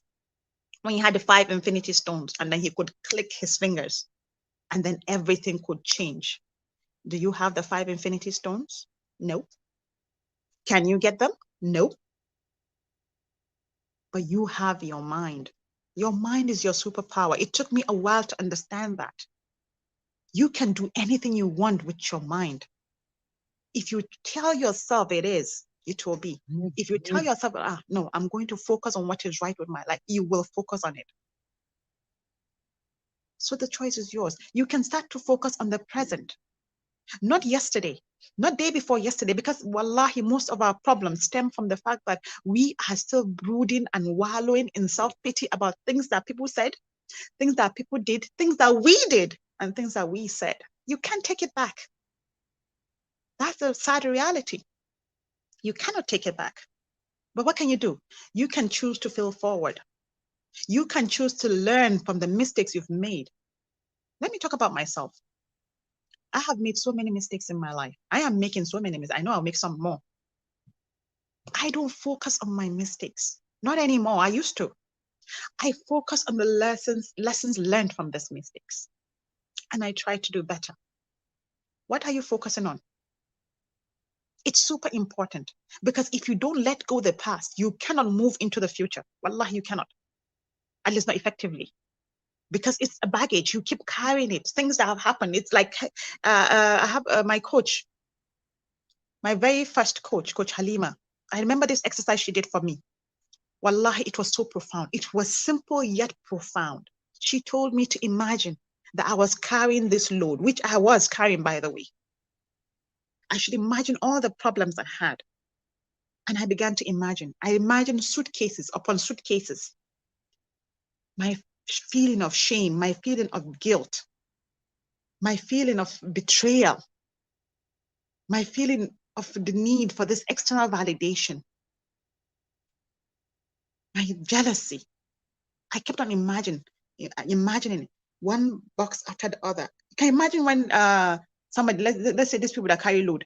when he had the 5 Infinity Stones and then he could click his fingers and then everything could change. Do you have the 5 Infinity Stones? No. Can you get them? No. But you have your mind. Your mind is your superpower. It took me a while to understand that. You can do anything you want with your mind. If you tell yourself it is, it will be. If you tell yourself, no, I'm going to focus on what is right with my life, you will focus on it. So the choice is yours. You can start to focus on the present, not yesterday, not day before yesterday, because wallahi, most of our problems stem from the fact that we are still brooding and wallowing in self-pity about things that people said, things that people did, things that we did, and things that we said. You can't take it back. That's the sad reality. You cannot take it back. But what can you do? You can choose to fail forward. You can choose to learn from the mistakes you've made. Let me talk about myself. I have made so many mistakes in my life. I am making so many mistakes. I know I'll make some more. I don't focus on my mistakes. Not anymore. I used to. I focus on the lessons learned from these mistakes. And I try to do better. What are you focusing on? It's super important, because if you don't let go of the past, you cannot move into the future. Wallah, you cannot. At least not effectively. Because it's a baggage. You keep carrying it. Things that have happened. It's like I have my coach, my very first coach, Coach Halima. I remember this exercise she did for me. Wallahi, it was so profound. It was simple yet profound. She told me to imagine that I was carrying this load, which I was carrying, by the way. I should imagine all the problems I had. And I began to imagine. I imagined suitcases upon suitcases. My feeling of shame, my feeling of guilt, my feeling of betrayal, my feeling of the need for this external validation, my jealousy. I kept on imagining one box after the other. Can you imagine when somebody, let's say these people that carry load,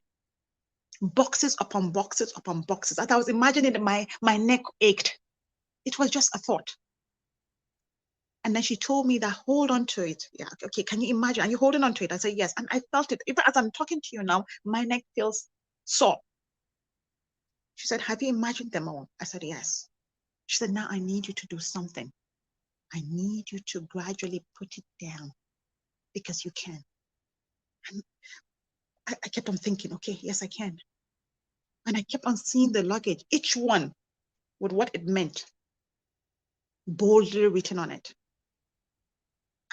boxes upon boxes upon boxes. As I was imagining it, my neck ached. It was just a thought. And then she told me that, hold on to it. Yeah, okay, can you imagine? Are you holding on to it? I said, yes. And I felt it. Even as I'm talking to you now, my neck feels sore. She said, have you imagined them all? I said, yes. She said, now I need you to do something. I need you to gradually put it down, because you can. And I kept on thinking, okay, yes, I can. And I kept on seeing the luggage, each one with what it meant, boldly written on it.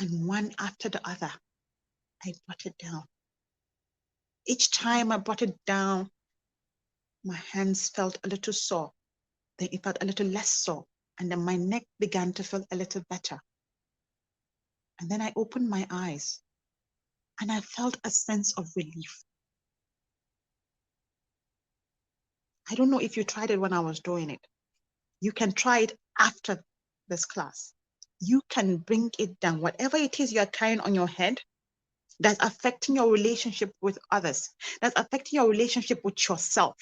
And one after the other, I brought it down. Each time I brought it down, my hands felt a little sore. Then it felt a little less sore. And then my neck began to feel a little better. And then I opened my eyes and I felt a sense of relief. I don't know if you tried it when I was doing it. You can try it after this class. You can bring it down. Whatever it is you're carrying on your head that's affecting your relationship with others, that's affecting your relationship with yourself,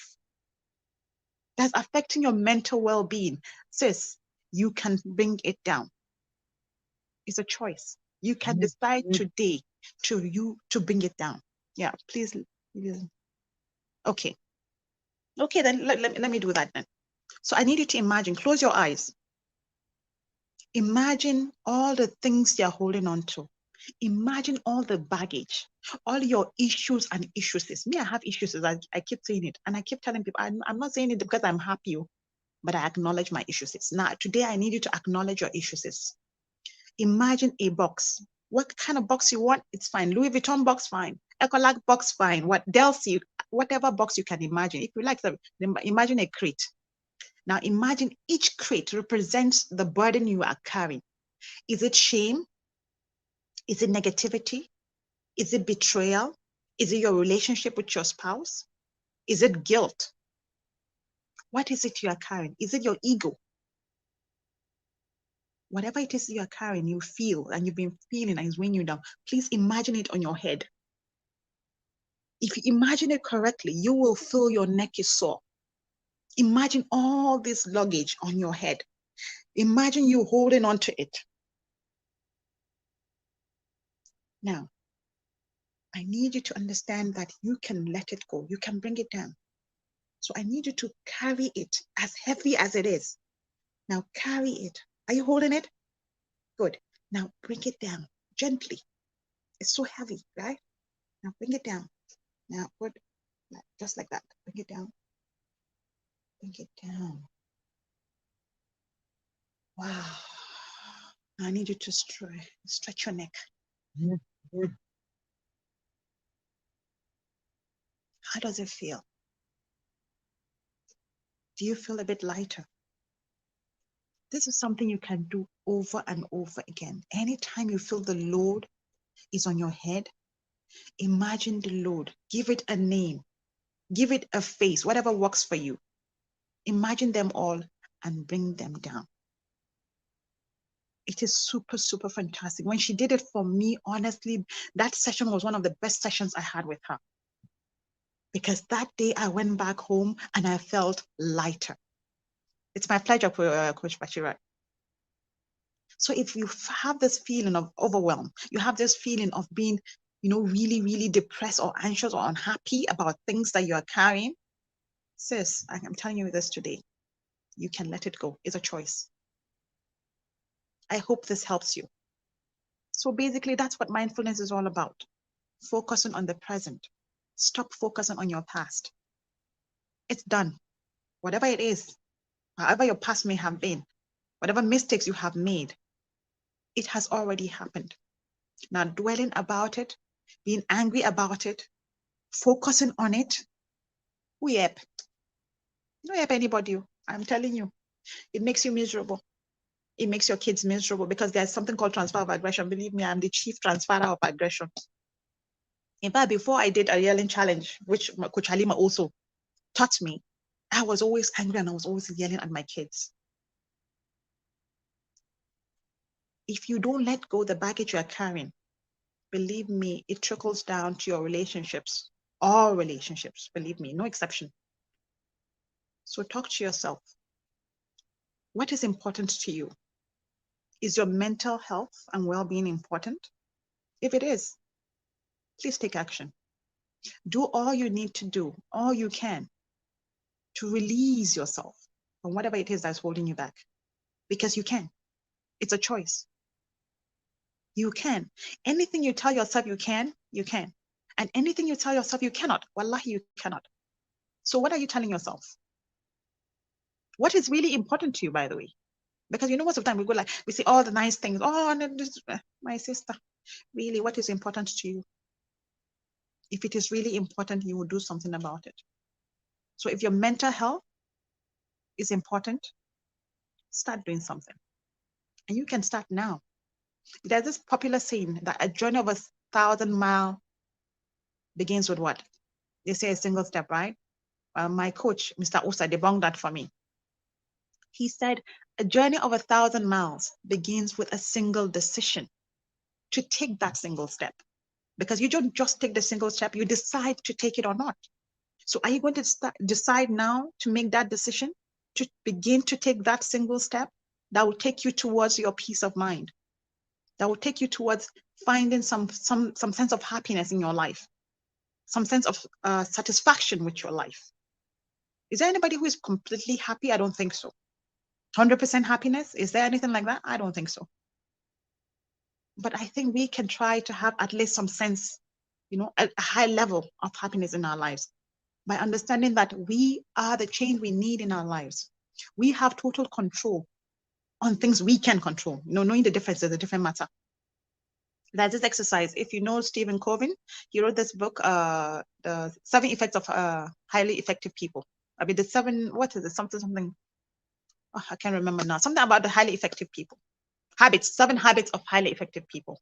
that's affecting your mental well-being, sis, you can bring it down. It's a choice. You can decide today to bring it down. Yeah, please. Okay. Okay, then let me do that then. So I need you to imagine, close your eyes. Imagine all the things you're holding on to. Imagine all the baggage, all your issues and issues. Me, I have issues. I keep saying it. And I keep telling people, I'm not saying it because I'm happy, but I acknowledge my issues. Now, today, I need you to acknowledge your issues. Imagine a box. What kind of box you want, it's fine. Louis Vuitton box, fine. Ecolag box, fine. What Delcy, whatever box you can imagine. If you like, imagine a crate. Now imagine each crate represents the burden you are carrying. Is it shame? Is it negativity? Is it betrayal? Is it your relationship with your spouse? Is it guilt? What is it you are carrying? Is it your ego? Whatever it is you are carrying, you feel and you've been feeling and it's weighing you down. Please imagine it on your head. If you imagine it correctly, you will feel your neck is sore. Imagine all this luggage on your head. Imagine you holding on to it. Now, I need you to understand that you can let it go. You can bring it down. So I need you to carry it as heavy as it is. Now carry it. Are you holding it? Good. Now bring it down gently. It's so heavy, right? Now bring it down. Now put just like that. Bring it down. Bring it down. Wow. Now I need you to stretch your neck. How does it feel? Do you feel a bit lighter? This is something you can do over and over again. Anytime you feel the load is on your head, imagine the load. Give it a name. Give it a face, whatever works for you. Imagine them all and bring them down. It is super, super fantastic. When she did it for me, honestly, that session was one of the best sessions I had with her. because that day I went back home and I felt lighter. It's my pleasure, Coach Bashira. So if you have this feeling of overwhelm, you have this feeling of being, really, really depressed or anxious or unhappy about things that you are carrying, sis, I'm telling you this today. You can let it go. It's a choice. I hope this helps you. So basically, that's what mindfulness is all about. Focusing on the present. Stop focusing on your past. It's done. Whatever it is, however your past may have been, whatever mistakes you have made, it has already happened. Now, dwelling about it, being angry about it, focusing on it, we help. No help anybody. I'm telling you, it makes you miserable. It makes your kids miserable because there's something called transfer of aggression. Believe me, I'm the chief transferer of aggression. In fact, before I did a yelling challenge, which Coach Halima also taught me, I was always angry and I was always yelling at my kids. If you don't let go the baggage you are carrying, believe me, it trickles down to your relationships, all relationships, believe me, no exception. So talk to yourself. What is important to you? Is your mental health and well-being important? If it is, please take action. Do all you need to do, all you can, to release yourself from whatever it is that's holding you back. Because you can. It's a choice. You can. Anything you tell yourself you can, you can. And anything you tell yourself you cannot, wallahi, you cannot. So what are you telling yourself? What is really important to you, by the way? Because most of the time we go we say all the nice things. Oh, no, my sister, really, what is important to you? If it is really important, you will do something about it. So if your mental health is important, start doing something. And you can start now. There's this popular saying that a journey of 1,000 miles begins with what? They say a single step, right? My coach, Mr. Usa, debunked that for me. He said, a journey of 1,000 miles begins with a single decision to take that single step. Because you don't just take the single step, you decide to take it or not. So are you going to decide now to make that decision, to begin to take that single step that will take you towards your peace of mind, that will take you towards finding some sense of happiness in your life, some sense of satisfaction with your life? Is there anybody who is completely happy? I don't think so. 100% happiness? Is there anything like that? I don't think so. But I think we can try to have at least some sense, a high level of happiness in our lives by understanding that we are the change we need in our lives. We have total control on things we can control. Knowing the difference is a different matter. There's this exercise. If you know Stephen Covey, he wrote this book, The 7 Effects of Highly Effective People. I mean, the 7, what is it? Something. Oh, I can't remember now. Something about the highly effective people. Habits, 7 habits of highly effective people.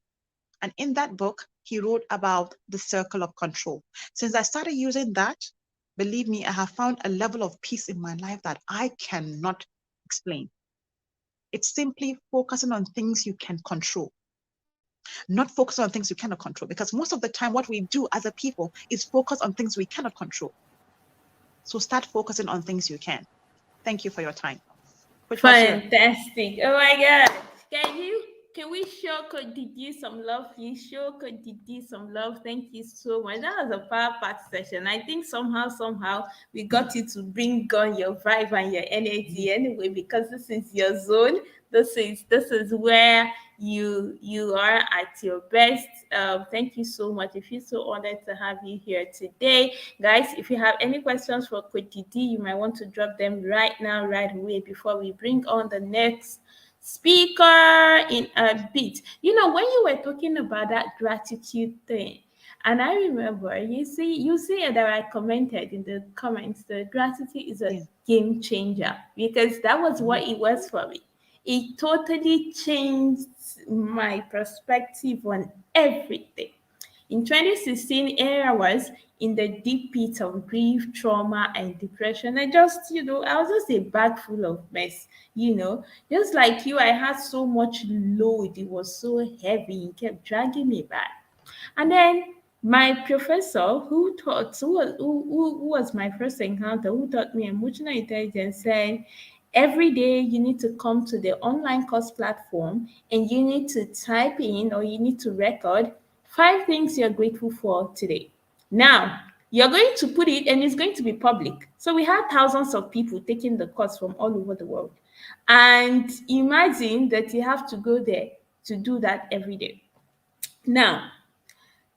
And in that book, he wrote about the circle of control. Since I started using that, believe me, I have found a level of peace in my life that I cannot explain. It's simply focusing on things you can control, not focusing on things you cannot control. Because most of the time, what we do as a people is focus on things we cannot control. So start focusing on things you can. Thank you for your time. Coach Bashira. Fantastic. Oh my God. Can we show Coach Didi some love? Please show Coach Didi some love. Thank you so much. That was a power pack session. I think somehow we got you to bring on your vibe and your energy anyway, because this is your zone. This is where you are at your best. Thank you so much. I feel so honored to have you here today. Guys, if you have any questions for Coach Didi, you might want to drop them right now, right away, before we bring on the next speaker in a bit. When you were talking about that gratitude thing, and I remember you see that I commented in the comments that gratitude is a Yeah. game changer, because that was what it was for me. It totally changed my perspective on everything. In 2016, I was in the deep pit of grief, trauma, and depression. I was just a bag full of mess, Just like you, I had so much load. It was so heavy. It kept dragging me back. And then My professor, who was my first encounter, who taught me emotional intelligence, said every day you need to come to the online course platform and you need to type in or you need to record 5 things you're grateful for today. Now, you're going to put it and it's going to be public. So we had thousands of people taking the course from all over the world. And imagine that you have to go there to do that every day. Now,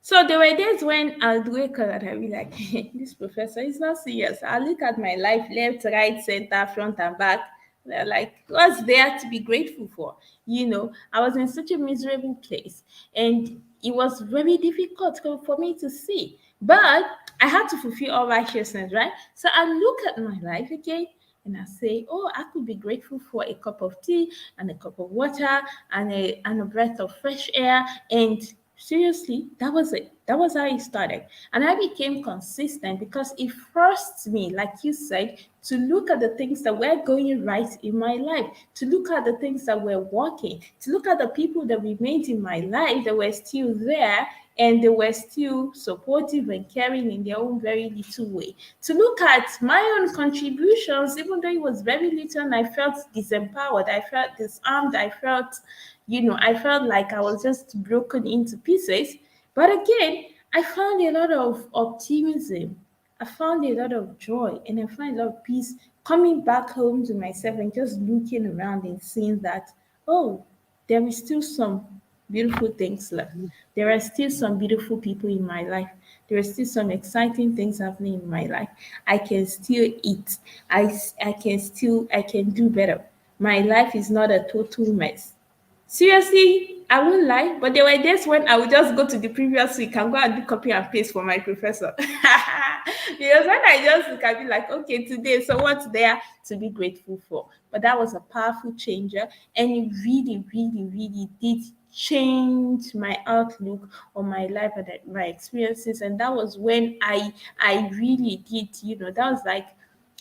so there were days when I'd wake up and I'd be like, this professor is not serious. I look at my life left, right, center, front, and back. They're like, what's there to be grateful for? I was in such a miserable place and it was very difficult for me to see. But I had to fulfill all righteousness, right? So I look at my life again and I say, oh, I could be grateful for a cup of tea and a cup of water and a breath of fresh air. And seriously, that was it. That was how it started. And I became consistent because it forced me, like you said, to look at the things that were going right in my life, to look at the things that were working, to look at the people that remained in my life that were still there and they were still supportive and caring in their own very little way. To look at my own contributions, even though it was very little and I felt disempowered, I felt disarmed, I felt like I was just broken into pieces. But again, I found a lot of optimism. I found a lot of joy and I found a lot of peace coming back home to myself and just looking around and seeing that, oh, there is still some beautiful things left. There are still some beautiful people in my life. There are still some exciting things happening in my life. I can still eat. I can do better. My life is not a total mess. Seriously, I won't lie, but there were days when I would just go to the previous week and go and do copy and paste for my professor. Because when I just look, I'd be like, okay, today, so what's there to be grateful for? But that was a powerful changer, and it really, really, really did change my outlook on my life and my experiences. And that was when I really did, that was like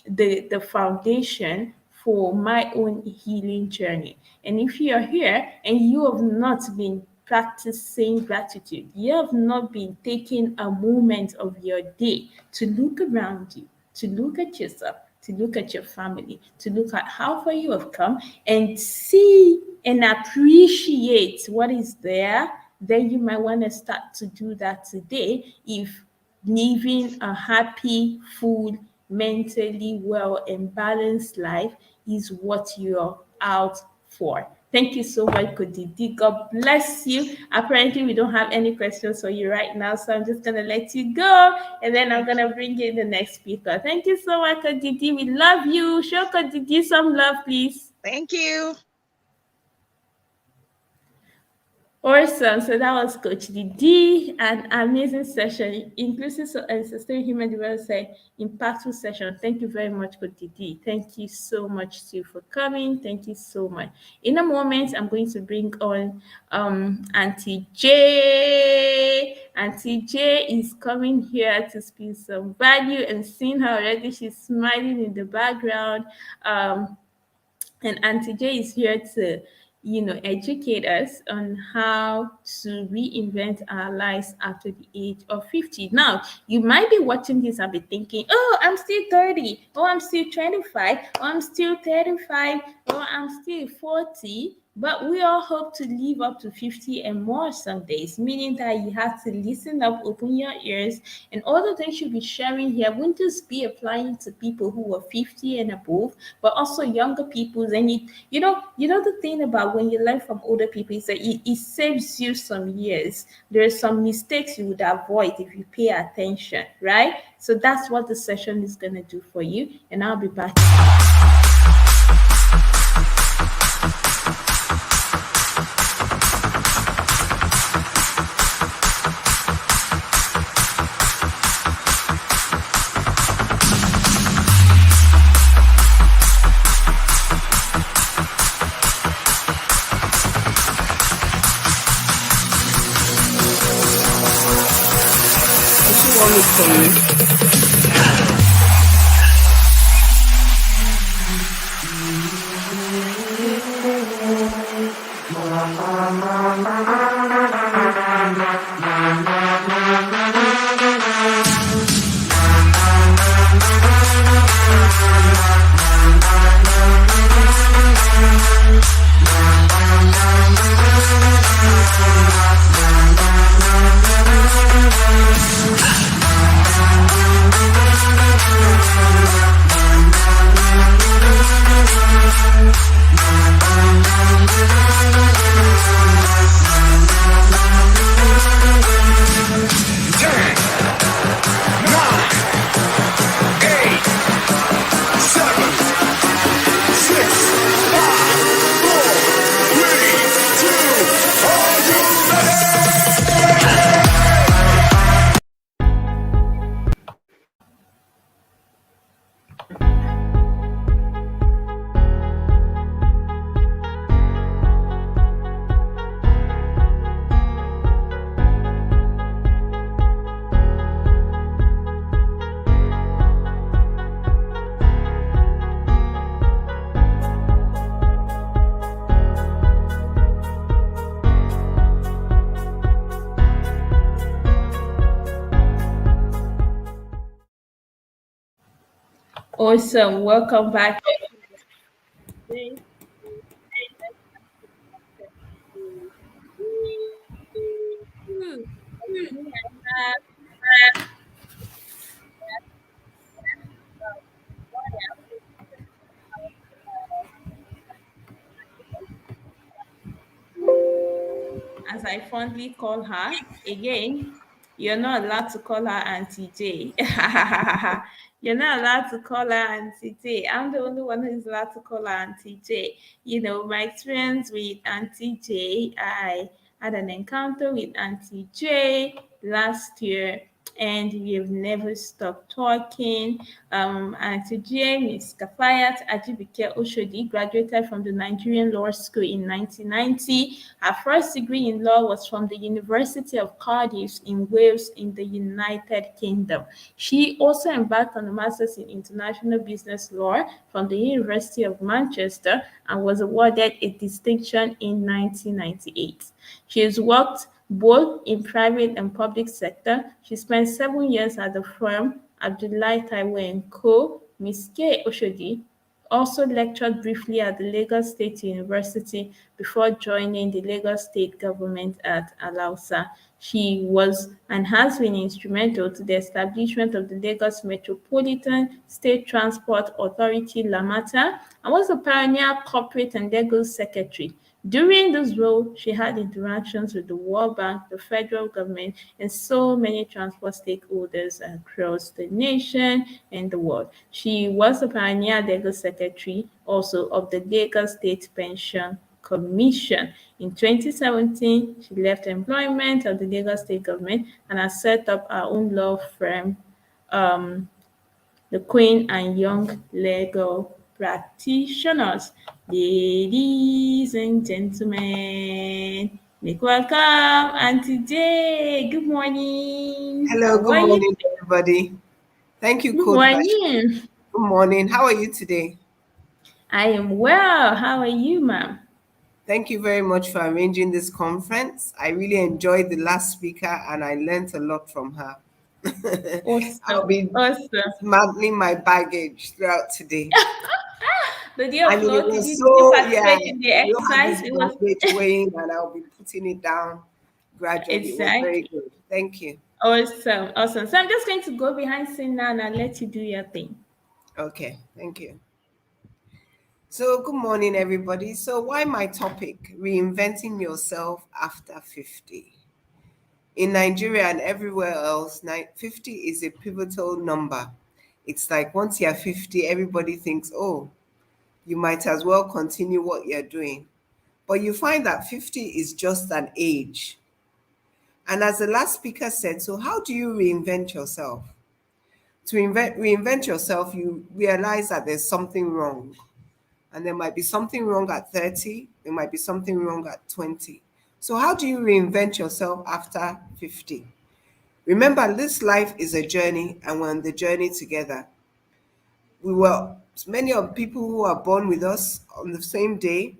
the foundation for my own healing journey. And if you're here and you have not been practicing gratitude, you have not been taking a moment of your day to look around you, to look at yourself, to look at your family, to look at how far you have come and see and appreciate what is there, then you might want to start to do that today if living a happy, full, mentally well and balanced life is what you're out for. Thank you so much, Kodidi. God bless you. Apparently, we don't have any questions for you right now, so I'm just gonna let you go, and then I'm gonna bring in the next speaker. Thank you so much, Kodidi. We love you. Show Kodidi some love, please. Thank you. Awesome. So that was Coach Didi, an amazing session, inclusive and sustainable human development, impactful session. Thank you very much, Coach Didi. Thank you so much, too, for coming. Thank you so much. In a moment, I'm going to bring on Auntie J. Auntie J is coming here to speak some value, and seeing her already, she's smiling in the background. And Auntie J is here to, educate us on how to reinvent our lives after the age of 50. Now, you might be watching this and be thinking, oh, I'm still 30, oh, I'm still 25, oh, I'm still 35, oh, I'm still 40. But we all hope to live up to 50 and more some days, meaning that you have to listen up, open your ears, and all the things you'll be sharing here won't just be applying to people who are 50 and above, but also younger people. And you know the thing about when you learn from older people is that it saves you some years. There are some mistakes you would avoid if you pay attention, right? So that's what the session is gonna do for you, and I'll be back. Awesome. Welcome back. Today, as I fondly call her, again, you're not allowed to call her Auntie J. You're not allowed to call her Auntie J. I'm the only one who's allowed to call her Auntie J. You know, my experience with Auntie J, I had an encounter with Auntie J last year, and we've never stopped talking. Auntie J, Miss Kafayat Ajibike Oshodi, graduated from the Nigerian Law School in 1990. Her first degree in law was from the University of Cardiff in Wales in the United Kingdom. She also embarked on a master's in international business law from the University of Manchester and was awarded a distinction in 1998. She has worked both in private and public sector. She spent 7 years at the firm Abdullahi Taiwo and Co. Ms. K. Oshodi also lectured briefly at the Lagos State University before joining the Lagos State government at Alausa. She was and has been instrumental to the establishment of the Lagos Metropolitan State Transport Authority (LAMATA) and was a pioneer corporate and legal secretary. During this role, she had interactions with the World Bank, the federal government, and so many transport stakeholders across the nation and the world. She was the pioneer legal secretary also of the Lagos State Pension Commission. In 2017, she left employment of the Lagos State government and has set up her own law firm, um, the Queen and Young Legal Practitioners. Ladies and gentlemen, make welcome Auntie J. Good morning. Hello, How good are you? morning, everybody. Thank you, Good Coach Bash. morning. Good morning. How are you today? I am well. How are you, ma'am? Thank you very much for arranging this conference. I really enjoyed the last speaker and I learned a lot from her. I'll Awesome. be Awesome. dismantling my baggage throughout today. The day I of mean, it law, was did you so, yeah, participate in the we all had exercise? this It was weight weighing and I'll be putting it down gradually. It was very exactly good. Thank you. awesome. Awesome. So I'm just going to go behind scene now and let you do your thing. Okay, thank you. So, good morning, everybody. So, why my topic? Reinventing yourself after 50. In Nigeria and everywhere else, 50 is a pivotal number. It's like once you're 50, everybody thinks, oh, you might as well continue what you're doing. But you find that 50 is just an age. And as the last speaker said, so how do you reinvent yourself? To reinvent yourself, you realize that there's something wrong. And there might be something wrong at 30, there might be something wrong at 20. So, how do you reinvent yourself after 50? Remember, this life is a journey, and we're on the journey together. Many of people who are born with us on the same day,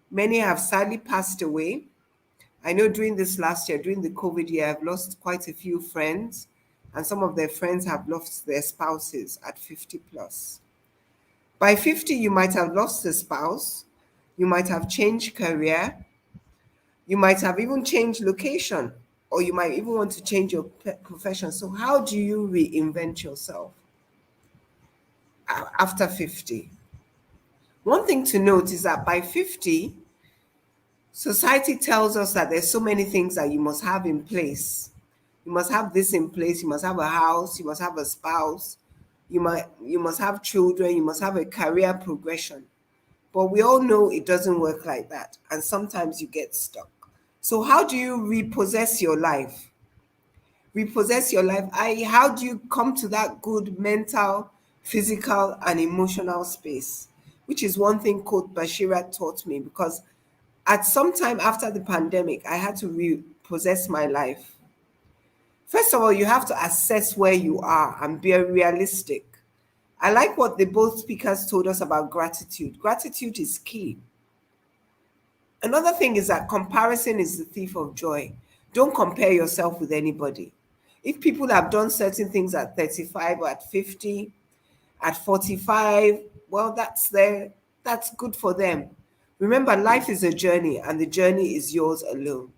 many have sadly passed away. I know during this last year, during the COVID year, I've lost quite a few friends, and some of their friends have lost their spouses at 50 plus. By 50, you might have lost a spouse, you might have changed career, you might have even changed location, or you might even want to change your profession. So, how do you reinvent yourself after 50? One thing to note is that by 50, society tells us that there's so many things that you must have in place. You must have this in place, you must have a house, you must have a spouse, you must have children, you must have a career progression. But we all know it doesn't work like that. And sometimes you get stuck. So, how do you repossess your life? Repossess your life. How do you come to that good mental, physical, and emotional space? Which is one thing Coach Bashira taught me because at some time after the pandemic, I had to repossess my life. First of all, you have to assess where you are and be realistic. I like what the both speakers told us about gratitude. Gratitude is key. Another thing is that comparison is the thief of joy. Don't compare yourself with anybody. If people have done certain things at 35 or at 50, At 45, well, that's good for them. Remember, life is a journey and the journey is yours alone.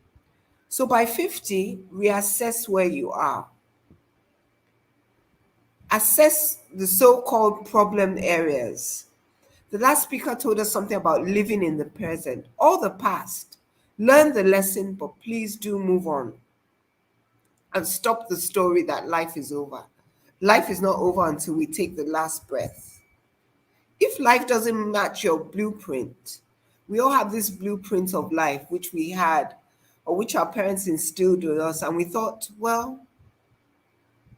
So by 50, reassess where you are. Assess the so-called problem areas. The last speaker told us something about living in the present or the past. Learn the lesson, but please do move on and stop the story that life is over. Life is not over until we take the last breath. If life doesn't match your blueprint, we all have this blueprint of life which we had or which our parents instilled in us, and we thought, well,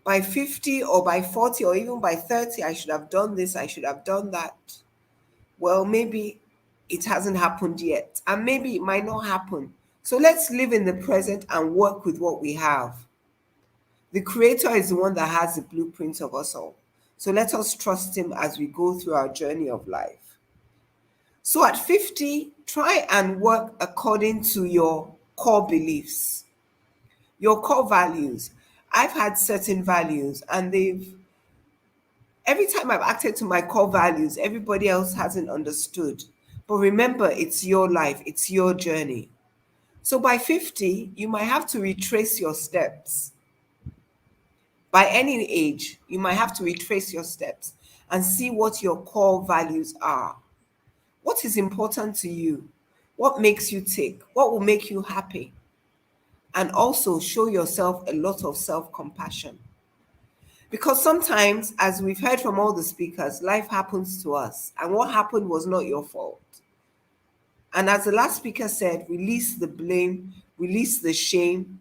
by 50 or by 40 or even by 30, I should have done this, I should have done that. Well, maybe it hasn't happened yet, and maybe it might not happen. So let's live in the present and work with what we have. The Creator is the one that has the blueprint of us all. So let us trust Him as we go through our journey of life. So at 50, try and work according to your core beliefs, your core values. I've had certain values, and every time I've acted to my core values, everybody else hasn't understood. But remember, it's your life, it's your journey. So by 50, you might have to retrace your steps. By any age, you might have to retrace your steps and see what your core values are. What is important to you? What makes you tick? What will make you happy? And also show yourself a lot of self-compassion. Because sometimes, as we've heard from all the speakers, life happens to us, and what happened was not your fault. And as the last speaker said, release the blame, release the shame.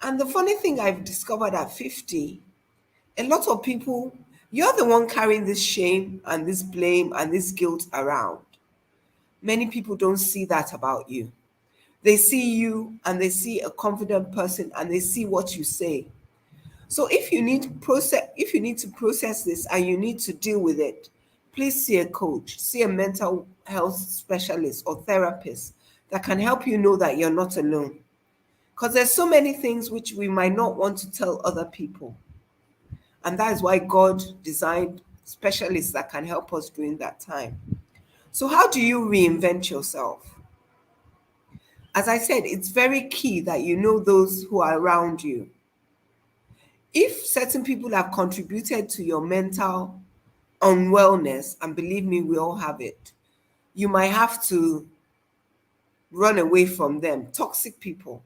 And the funny thing I've discovered at 50, a lot of people, you're the one carrying this shame and this blame and this guilt around. Many people don't see that about you. They see you and they see a confident person and they see what you say. So if you need to process this and you need to deal with it, please see a coach, see a mental health specialist or therapist that can help you know that you're not alone. Because there's so many things which we might not want to tell other people. And that is why God designed specialists that can help us during that time. So how do you reinvent yourself? As I said, it's very key that you know those who are around you. If certain people have contributed to your mental unwellness, and believe me, we all have it, you might have to run away from them, toxic people,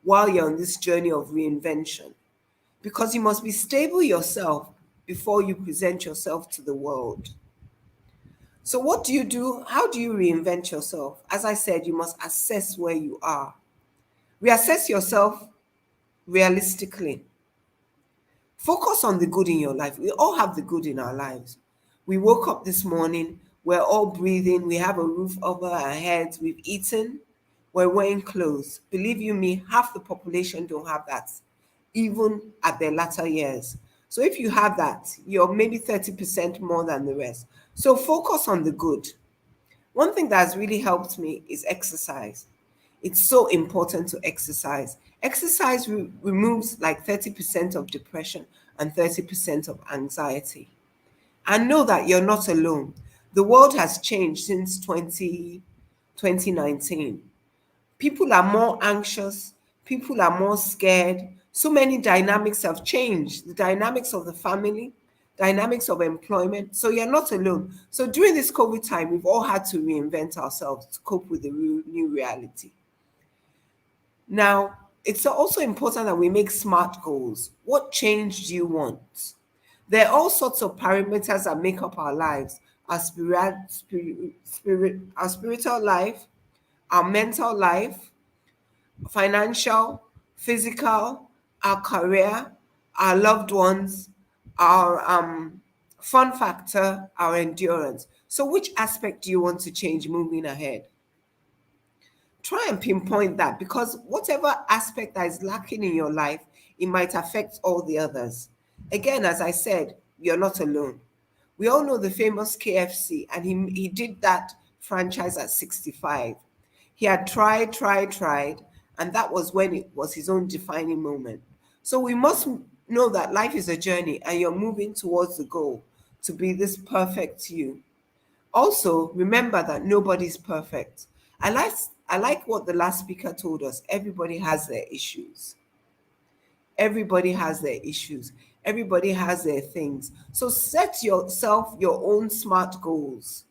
while you're on this journey of reinvention. Because you must be stable yourself before you present yourself to the world. So what do you do? How do you reinvent yourself? As I said, you must assess where you are. Reassess yourself realistically. Focus on the good in your life. We all have the good in our lives. We woke up this morning, we're all breathing, we have a roof over our heads, we've eaten, we're wearing clothes. Believe you me, half the population don't have that, even at their latter years. So if you have that, you're maybe 30% more than the rest. So focus on the good. One thing that has really helped me is exercise. It's so important to exercise. Exercise removes like 30% of depression and 30% of anxiety. And know that you're not alone. The world has changed since 2019. People are more anxious. People are more scared. So many dynamics have changed. The dynamics of the family, dynamics of employment. So you're not alone. So during this COVID time, we've all had to reinvent ourselves to cope with the new reality. Now, it's also important that we make smart goals. What change do you want? There are all sorts of parameters that make up our lives, our our spiritual life, our mental life, financial, physical, our career, our loved ones, our fun factor, our endurance. So which aspect do you want to change moving ahead? Try and pinpoint that, because whatever aspect that is lacking in your life, it might affect all the others. Again, as I said, you're not alone. We all know the famous KFC, and he did that franchise at 65. He had tried, and that was when it was his own defining moment. So we must know that life is a journey and you're moving towards the goal. to be this perfect you. Also, remember that nobody's perfect. I like I like what the last speaker told us. Everybody has their issues. Everybody has their issues. Everybody has their things. So set yourself your own smart goals.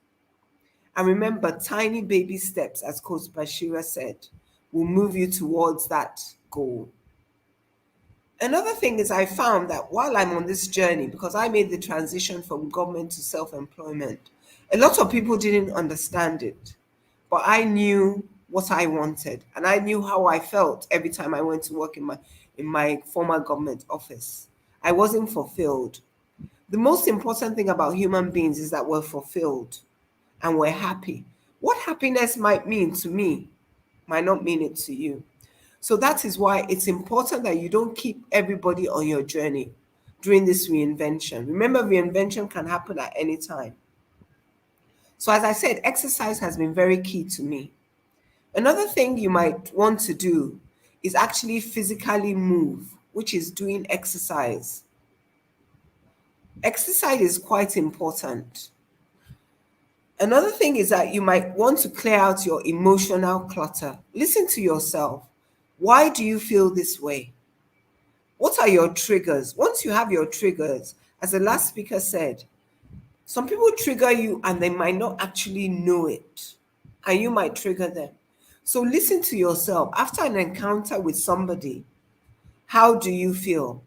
And remember, tiny baby steps, as Coach Bashira said, will move you towards that goal. Another thing is, I found that while I'm on this journey, because I made the transition from government to self-employment, a lot of people didn't understand it. But I knew what I wanted, and I knew how I felt every time I went to work in my former government office. I wasn't fulfilled. The most important thing about human beings is that we're fulfilled and we're happy. What happiness might mean to me might not mean it to you. So that is why it's important that you don't keep everybody on your journey during this reinvention. Remember, reinvention can happen at any time. So, as I said, exercise has been very key to me. Another thing you might want to do is actually physically move, which is doing exercise. Exercise is quite important. Another thing is that you might want to clear out your emotional clutter. Listen to yourself. Why do you feel this way? What are your triggers? Once you have your triggers, as the last speaker said, some people trigger you and they might not actually know it, and you might trigger them. So listen to yourself. After an encounter with somebody, how do you feel?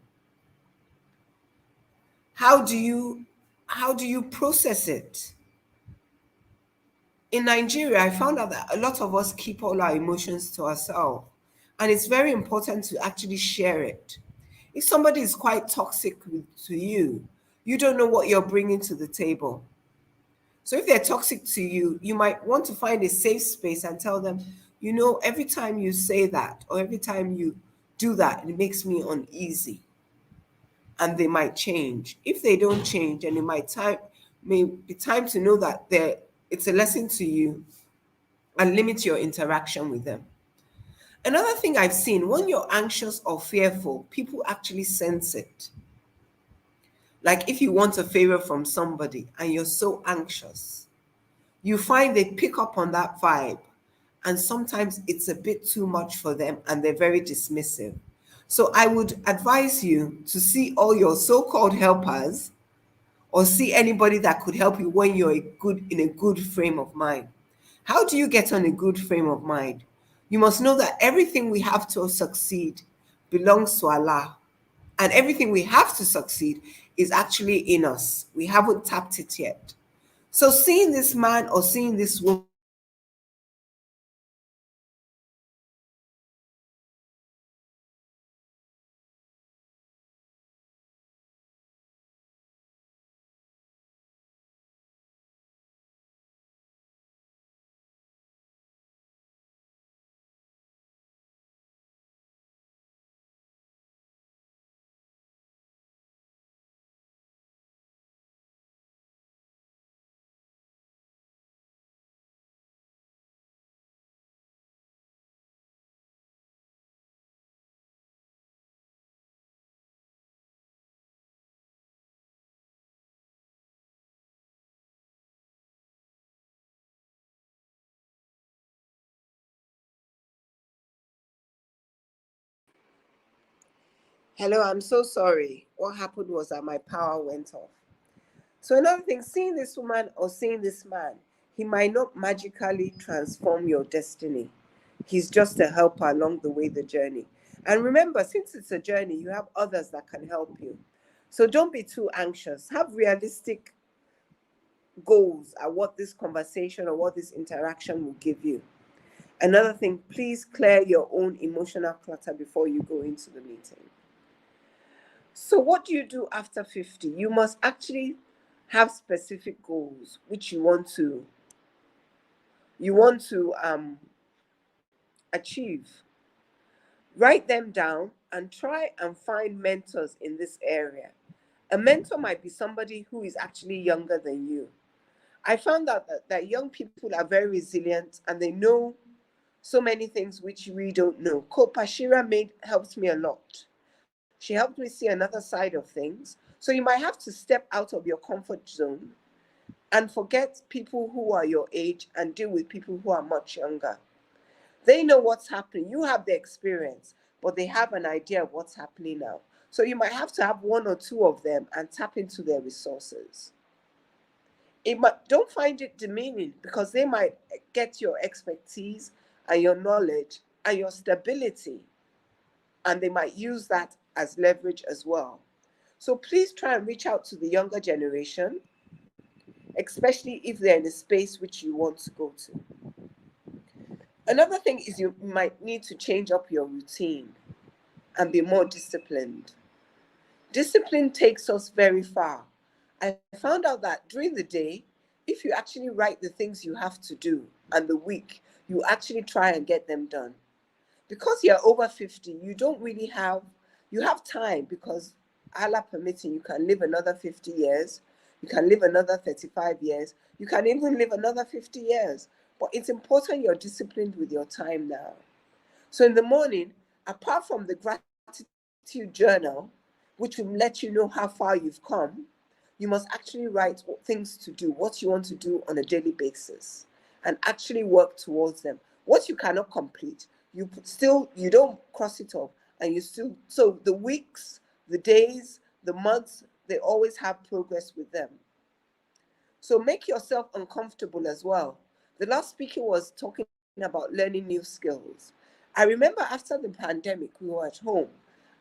How do you process it? In Nigeria, I found out that a lot of us keep all our emotions to ourselves, and it's very important to actually share it. If somebody is quite toxic to you, you don't know what you're bringing to the table. So if they're toxic to you, you might want to find a safe space and tell them, every time you say that or every time you do that, it makes me uneasy. And they might change. If they don't change, and may be time to know that it's a lesson to you and limit your interaction with them. Another thing I've seen, when you're anxious or fearful, people actually sense it. Like if you want a favor from somebody and you're so anxious, you find they pick up on that vibe, and sometimes it's a bit too much for them and they're very dismissive. So I would advise you to see all your so-called helpers or see anybody that could help you when you're in a good frame of mind. How do you get on a good frame of mind? You must know that everything we have to succeed belongs to Allah. And everything we have to succeed is actually in us. We haven't tapped it yet. So seeing this man or seeing this woman Hello, I'm so sorry. What happened was that my power went off. So another thing, seeing this woman or seeing this man, he might not magically transform your destiny. He's just a helper along the way, the journey. And remember, since it's a journey, you have others that can help you. So don't be too anxious. Have realistic goals at what this conversation or what this interaction will give you. Another thing, please clear your own emotional clutter before you go into the meeting. So what do you do after 50? You must actually have specific goals which you want to achieve. Write them down and try and find mentors in this area. A mentor might be somebody who is actually younger than you. I found out that young people are very resilient and they know so many things which we don't know. Ko Pashira helped me a lot. She helped me see another side of things. So you might have to step out of your comfort zone and forget people who are your age and deal with people who are much younger. They know what's happening. You have the experience, but they have an idea of what's happening now. So you might have to have one or two of them and tap into their resources. Don't find it demeaning, because they might get your expertise and your knowledge and your stability, and they might use that as leverage as well. So please try and reach out to the younger generation, especially if they're in a space which you want to go to. Another thing is you might need to change up your routine and be more disciplined. Discipline takes us very far. I found out that during the day, if you actually write the things you have to do, and the week, you actually try and get them done. Because you're over 50, you have time, because Allah permitting, you can live another 50 years, you can live another 35 years, you can even live another 50 years. But it's important you're disciplined with your time now. So in the morning, apart from the gratitude journal, which will let you know how far you've come, you must actually write things to do, what you want to do on a daily basis, and actually work towards them. What you cannot complete, you don't cross it off, and you still, so the weeks, the days, the months, they always have progress with them. So make yourself uncomfortable as well. The last speaker was talking about learning new skills. I remember after the pandemic, we were at home,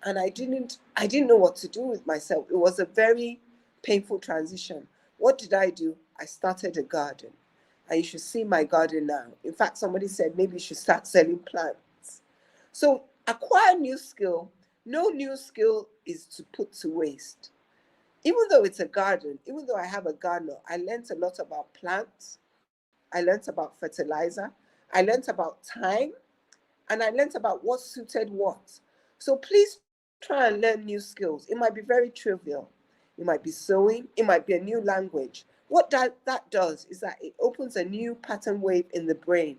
and I didn't know what to do with myself. It was a very painful transition. What did I do? I started a garden. And you should see my garden now. In fact, somebody said maybe you should start selling plants. So acquire new skill. No new skill is to put to waste. Even though it's a garden, even though I have a gardener, I learned a lot about plants. I learned about fertilizer. I learned about time. And I learned about what suited what. So please try and learn new skills. It might be very trivial. It might be sewing. It might be a new language. What that does is that it opens a new pattern wave in the brain.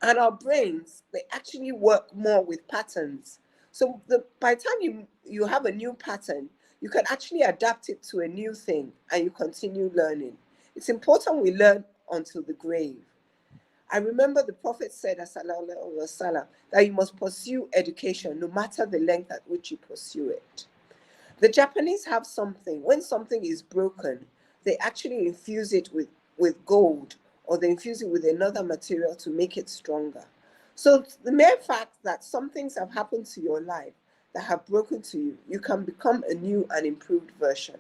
And our brains, they actually work more with patterns. So by the time you have a new pattern, you can actually adapt it to a new thing, and you continue learning. It's important we learn until the grave. I remember the Prophet said, that you must pursue education no matter the length at which you pursue it. The Japanese have something. When something is broken, they actually infuse it with gold, or they infuse it with another material to make it stronger. So the mere fact that some things have happened to your life that have broken to you, you can become a new and improved version.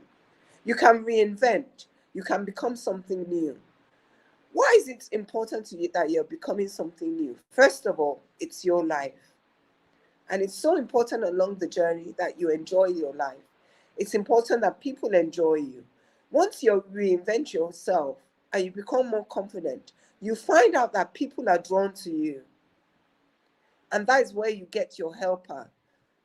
You can reinvent. You can become something new. Why is it important to you that you're becoming something new? First of all, it's your life. And it's so important along the journey that you enjoy your life. It's important that people enjoy you. Once you reinvent yourself and you become more confident, you find out that people are drawn to you. And that is where you get your helper.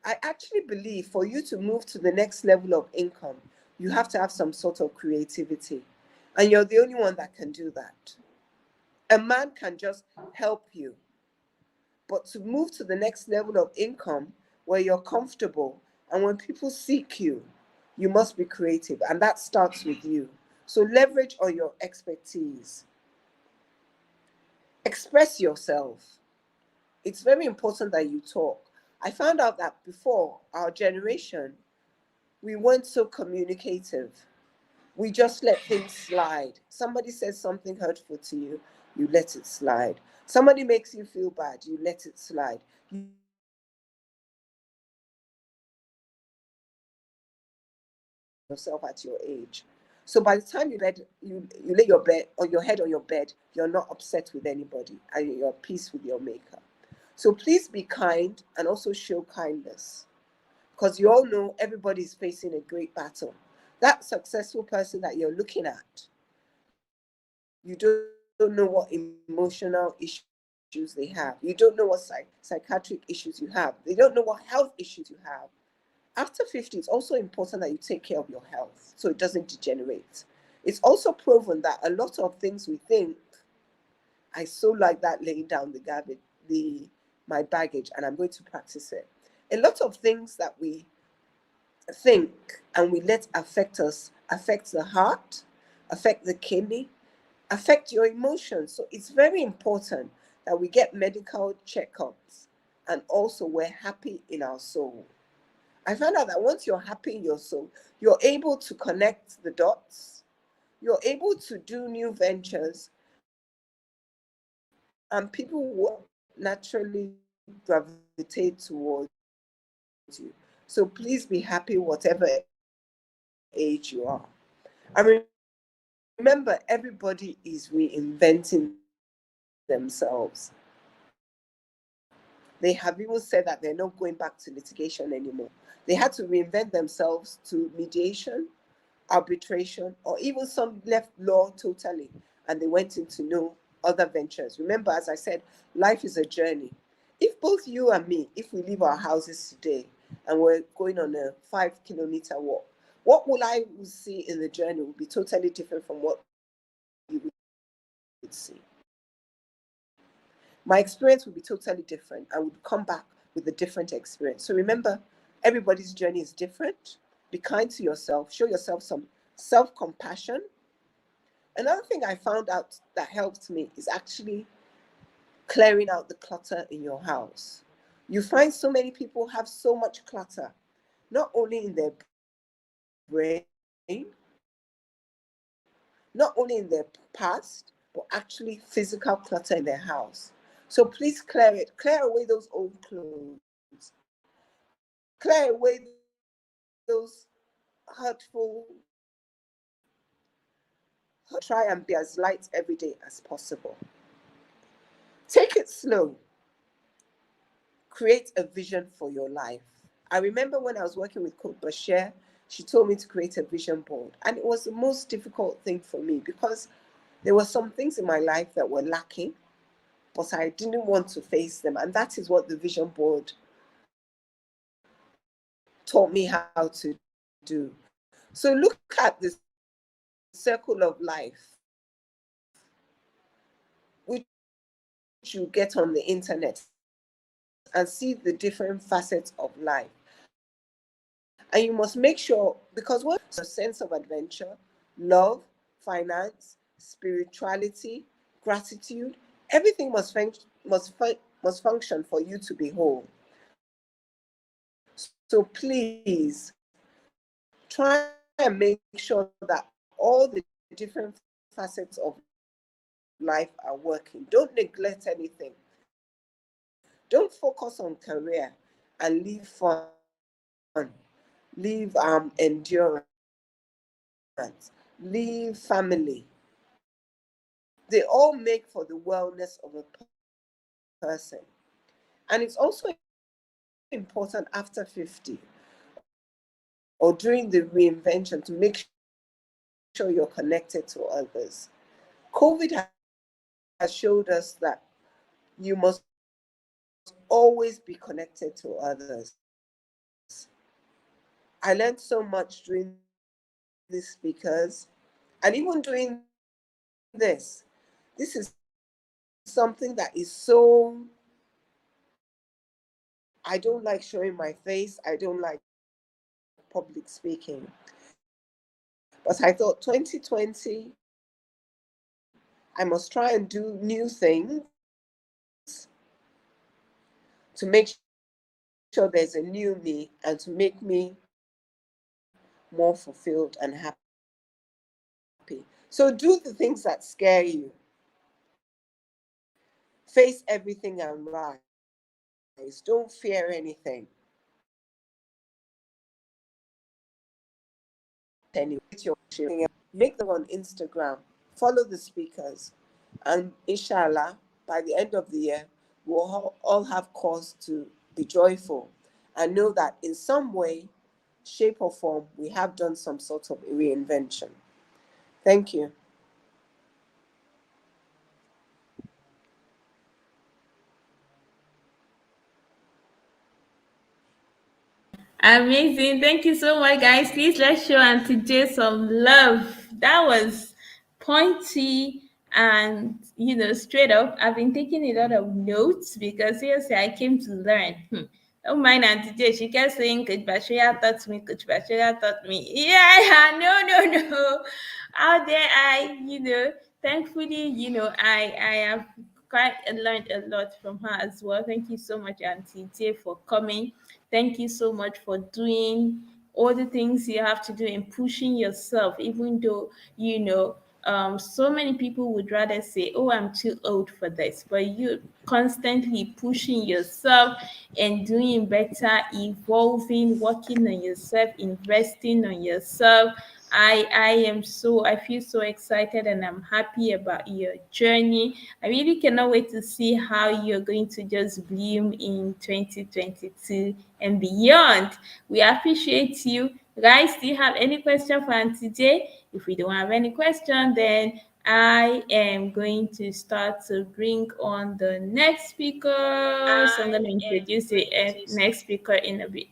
I actually believe for you to move to the next level of income, you have to have some sort of creativity. And you're the only one that can do that. A man can just help you. But to move to the next level of income where you're comfortable, and when people seek you, you must be creative. And that starts with you. So leverage on your expertise. Express yourself. It's very important that you talk. I found out that before, our generation, we weren't so communicative. We just let things slide. Somebody says something hurtful to you, you let it slide. Somebody makes you feel bad, you let it slide. You don't express yourself. Yourself at your age. So by the time you lay your bed or your head on your bed, you're not upset with anybody, and you're at peace with your maker. So please be kind and also show kindness, because you all know everybody is facing a great battle. That successful person that you're looking at, you don't know what emotional issues they have. You don't know what psychiatric issues you have. They don't know what health issues you have. After 50, it's also important that you take care of your health so it doesn't degenerate. It's also proven that a lot of things we think, I so like that laying down my baggage, and I'm going to practice it. A lot of things that we think and we let affect us affect the heart, affect the kidney, affect your emotions. So it's very important that we get medical checkups and also we're happy in our soul. I found out that once you're happy in your soul, you're able to connect the dots, you're able to do new ventures, and people will naturally gravitate towards you. So please be happy, whatever age you are. And remember, everybody is reinventing themselves. They have even said that they're not going back to litigation anymore. They had to reinvent themselves to mediation, arbitration, or even some left law totally, and they went into no other ventures. Remember, as I said, life is a journey. If both you and me, if we leave our houses today and we're going on a 5 kilometer walk, what will I see in the journey will be totally different from what you would see. My experience would be totally different. I would come back with a different experience. So remember, everybody's journey is different. Be kind to yourself, show yourself some self compassion. Another thing I found out that helped me is actually clearing out the clutter in your house. You find so many people have so much clutter, not only in their brain, not only in their past, but actually physical clutter in their house. So please clear it. Clear away those old clothes. Clear away those hurtful. Try and be as light every day as possible. Take it slow. Create a vision for your life. I remember when I was working with Coach Bashir, she told me to create a vision board. And it was the most difficult thing for me because there were some things in my life that were lacking, but I didn't want to face them. And that is what the vision board taught me how to do. So look at the circle of life, which you get on the internet, and see the different facets of life. And you must make sure, because what a sense of adventure, love, finance, spirituality, gratitude, everything must function for you to be whole. So please try and make sure that all the different facets of life are working. Don't neglect anything. Don't focus on career and leave fun, leave endurance, leave family. They all make for the wellness of a person. And it's also important after 50 or during the reinvention to make sure you're connected to others. COVID has showed us that you must always be connected to others. I learned so much during this speakers, and even doing this. This is something that is so, I don't like showing my face. I don't like public speaking. But I thought 2020, I must try and do new things to make sure there's a new me and to make me more fulfilled and happy. So do the things that scare you. Face everything and rise. Don't fear anything. Anyway, make them on Instagram. Follow the speakers. And inshallah, by the end of the year, we'll all have cause to be joyful and know that in some way, shape or form, we have done some sort of reinvention. Thank you. Amazing. Thank you so much, guys. Please let's show Auntie J some love. That was pointy and straight up. I've been taking a lot of notes because seriously, I came to learn. Don't mind Auntie J. She kept saying, Coach Bashir taught me, Coach Bashir taught me. Yeah, no. How dare I, thankfully, I have quite learned a lot from her as well. Thank you so much, Auntie J, for coming. Thank you so much for doing all the things you have to do and pushing yourself, even though, so many people would rather say, oh, I'm too old for this, but you constantly pushing yourself and doing better, evolving, working on yourself, investing on yourself. I feel so excited and I'm happy about your journey. I really cannot wait to see how you're going to just bloom in 2022 and beyond. We appreciate you. Guys, do you have any question for Auntie J? If we don't have any question, then I am going to start to bring on the next speaker. So I'm going to introduce the next speaker in a bit.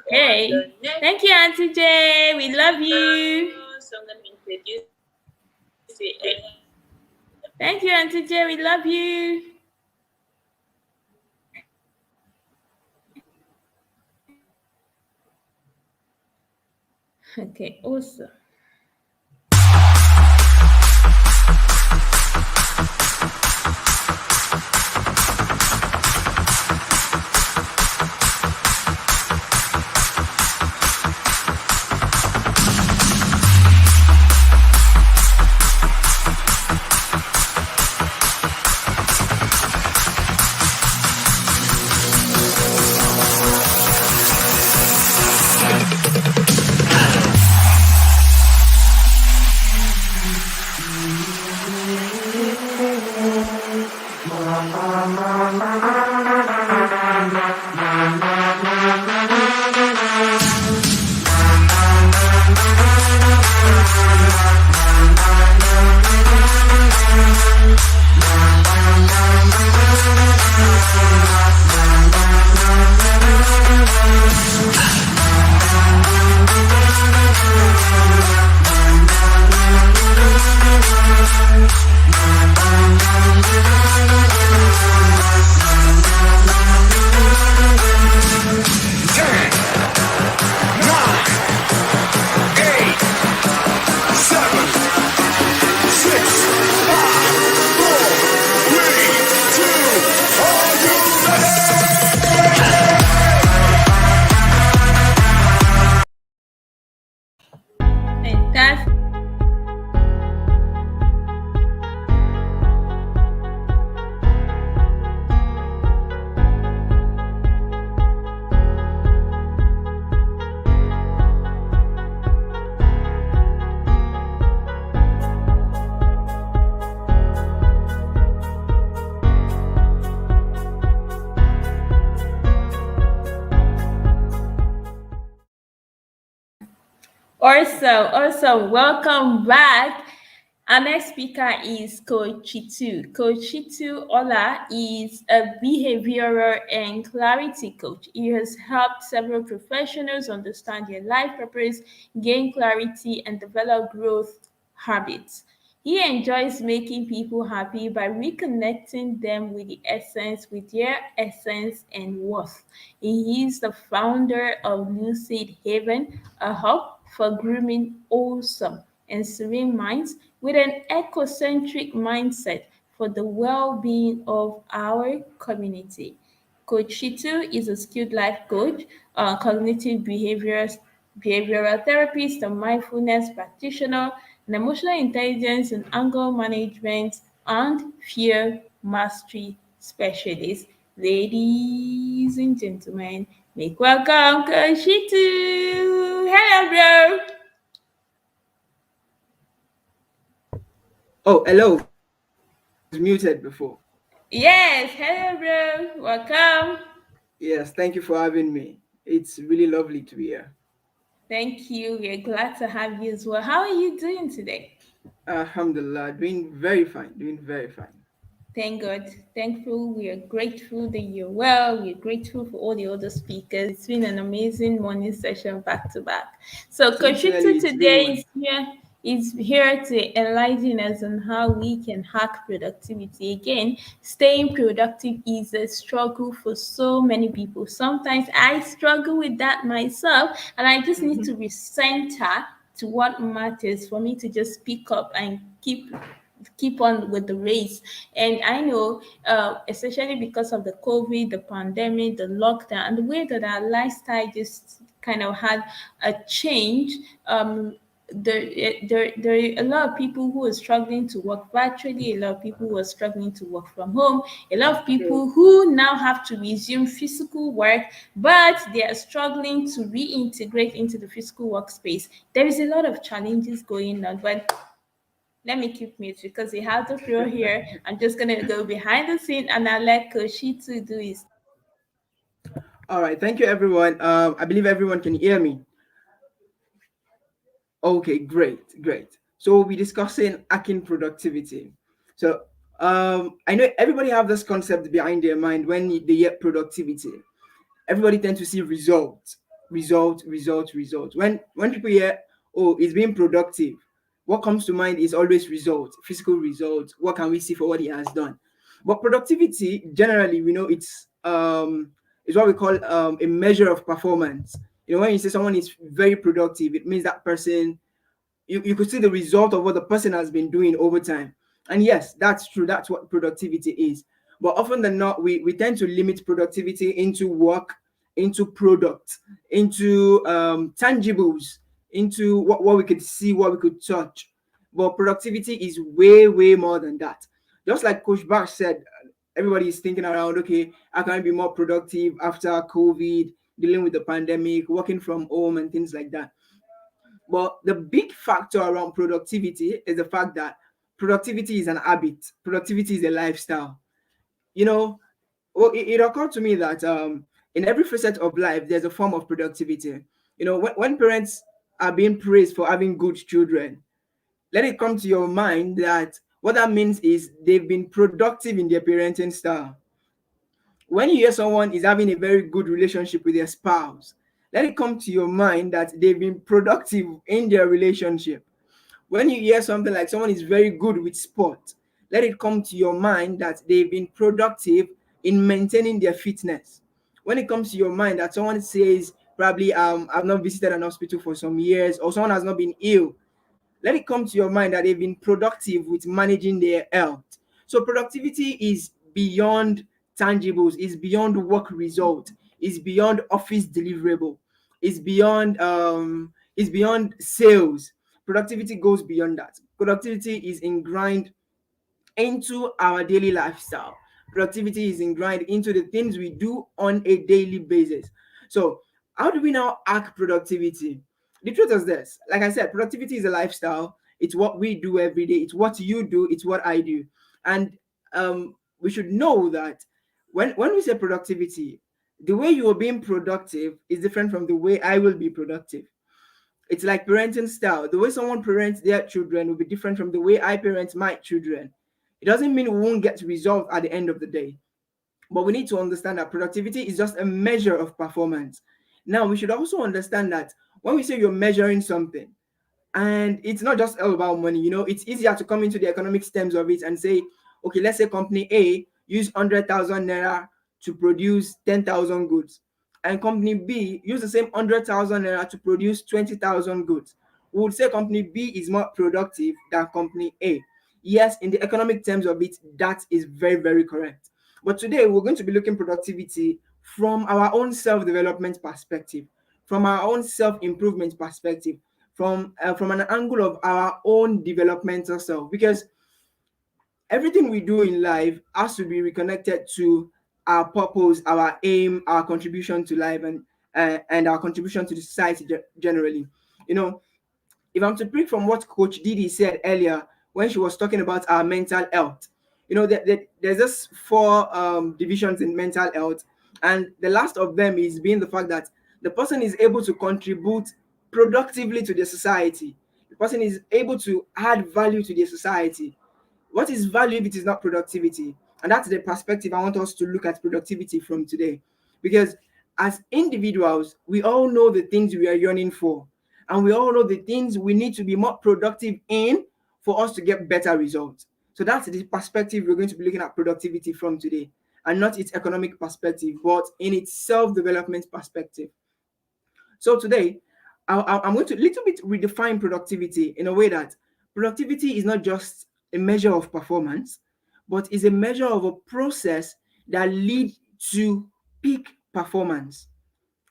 Okay. Thank you, Auntie J. We love you. Thank you, Auntie J. We love you. Okay, awesome. Fantastic. Awesome. Welcome back. Our next speaker is Coach Chitu. Coach Chitu Ola is a behavioral and clarity coach. He has helped several professionals understand their life purpose, gain clarity, and develop growth habits. He enjoys making people happy by reconnecting them with their essence and worth. He is the founder of Lucid Haven, a hub for grooming awesome and serene minds with an ecocentric mindset for the well-being of our community. Coach Shitu is a skilled life coach, cognitive behavioral therapist, a mindfulness practitioner, an emotional intelligence and anger management, and fear mastery specialist. Ladies and gentlemen, make welcome Coach Shitu. Hello, bro. Oh, hello. I was muted before. Yes, hello, bro. Welcome. Yes, thank you for having me. It's really lovely to be here. Thank you. We're glad to have you as well. How are you doing today? Alhamdulillah, doing very fine, doing very fine. Thank God. Thankful. We are grateful that you're well. We're grateful for all the other speakers. It's been an amazing morning session back to back. So, Coach Sincerely, Shitu it's been today one. is here. It's here to enlighten us on how we can hack productivity. Again, staying productive is a struggle for so many people. Sometimes I struggle with that myself, and I just need to recenter to what matters for me to just pick up and keep on with the race. And I know, especially because of the COVID, the pandemic, the lockdown, and the way that our lifestyle just kind of had a change. There are a lot of people who are struggling to work virtually, a lot of people who are struggling to work from home, a lot of True. people who now have to resume physical work, but they are struggling to reintegrate into the physical workspace. There is a lot of challenges going on, but let me keep mute because we have the floor here. I'm just gonna go behind the scene and I'll let Koshi to do his. All right, thank you, everyone. I believe everyone can hear me. Okay, great, great. So we'll be discussing hacking productivity. So I know everybody have this concept behind their mind when they hear productivity. Everybody tends to see results, results. When people hear, oh, it's being productive, what comes to mind is always results, physical results. What can we see for what he has done? But productivity, generally, we know it's what we call a measure of performance. You know, when you say someone is very productive, it means that person, you could see the result of what the person has been doing over time. And yes, that's true. That's what productivity is. But often than not, we tend to limit productivity into work, into product, into tangibles, into what we could see, what we could touch. But productivity is way, way more than that. Just like Coach Bash said, everybody is thinking around, okay, how can I be more productive after COVID, dealing with the pandemic, working from home, and things like that. But the big factor around productivity is the fact that productivity is an habit, productivity is a lifestyle. You know, well, it occurred to me that in every facet of life, there's a form of productivity. You know, when parents are being praised for having good children, let it come to your mind that what that means is they've been productive in their parenting style. When you hear someone is having a very good relationship with their spouse, let it come to your mind that they've been productive in their relationship. When you hear something like someone is very good with sport, let it come to your mind that they've been productive in maintaining their fitness. When it comes to your mind that someone says probably I've not visited an hospital for some years, or someone has not been ill, let it come to your mind that they've been productive with managing their health. So productivity is beyond tangibles, is beyond work result, is beyond office deliverable, is beyond sales. Productivity goes beyond that. Productivity is ingrained into our daily lifestyle. Productivity is ingrained into the things we do on a daily basis. So, how do we now hack productivity? The truth is this: like I said, productivity is a lifestyle. It's what we do every day. It's what you do. It's what I do. And we should know that when we say productivity, the way you are being productive is different from the way I will be productive. It's like parenting style. The way someone parents their children will be different from the way I parent my children. It doesn't mean we won't get results at the end of the day, but we need to understand that productivity is just a measure of performance. Now, we should also understand that when we say you're measuring something, and it's not just all about money, you know, it's easier to come into the economic terms of it and say, okay, let's say company A use 100,000 naira to produce 10,000 goods, and company B use the same 100,000 naira to produce 20,000 goods. We would say company B is more productive than company A. Yes, in the economic terms of it, that is very, very correct. But today we're going to be looking productivity from our own self-development perspective, from our own self-improvement perspective, from an angle of our own developmental self, because everything we do in life has to be reconnected to our purpose, our aim, our contribution to life, and our contribution to the society generally. You know, if I'm to pick from what Coach Didi said earlier when she was talking about our mental health, you know, there's just four divisions in mental health, and the last of them is being the fact that the person is able to contribute productively to the society. The person is able to add value to the society. What is value if it is not productivity? And that's the perspective I want us to look at productivity from today. Because as individuals, we all know the things we are yearning for. And we all know the things we need to be more productive in for us to get better results. So that's the perspective we're going to be looking at productivity from today, and not its economic perspective, but in its self-development perspective. So today, I'm going to a little bit redefine productivity in a way that productivity is not just a measure of performance, but is a measure of a process that leads to peak performance.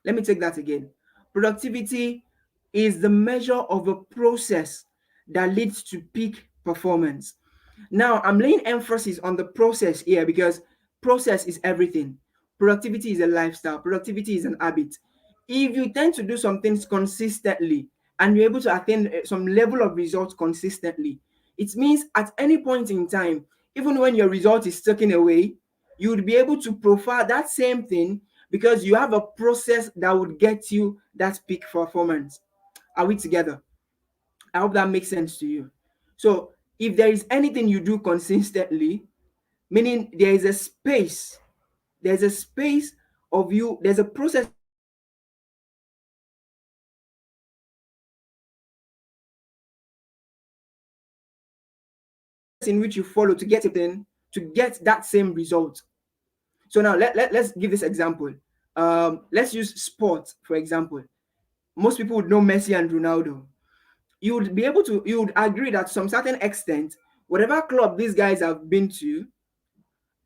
Let me take that again. Productivity is the measure of a process that leads to peak performance. Now, I'm laying emphasis on the process here because process is everything. Productivity is a lifestyle, productivity is an habit. If you tend to do some things consistently and you're able to attain some level of results consistently, it means at any point in time, even when your result is taken away, you would be able to profile that same thing because you have a process that would get you that peak performance. Are we together? I hope that makes sense to you. So, if there is anything you do consistently, meaning there's a space of you, there's a process in which you follow to get it done. There's a process in which you follow to get something to get that same result. So now let's give this example. Let's use sports for example. Most people would know Messi and Ronaldo. You would agree that to some certain extent, whatever club these guys have been to,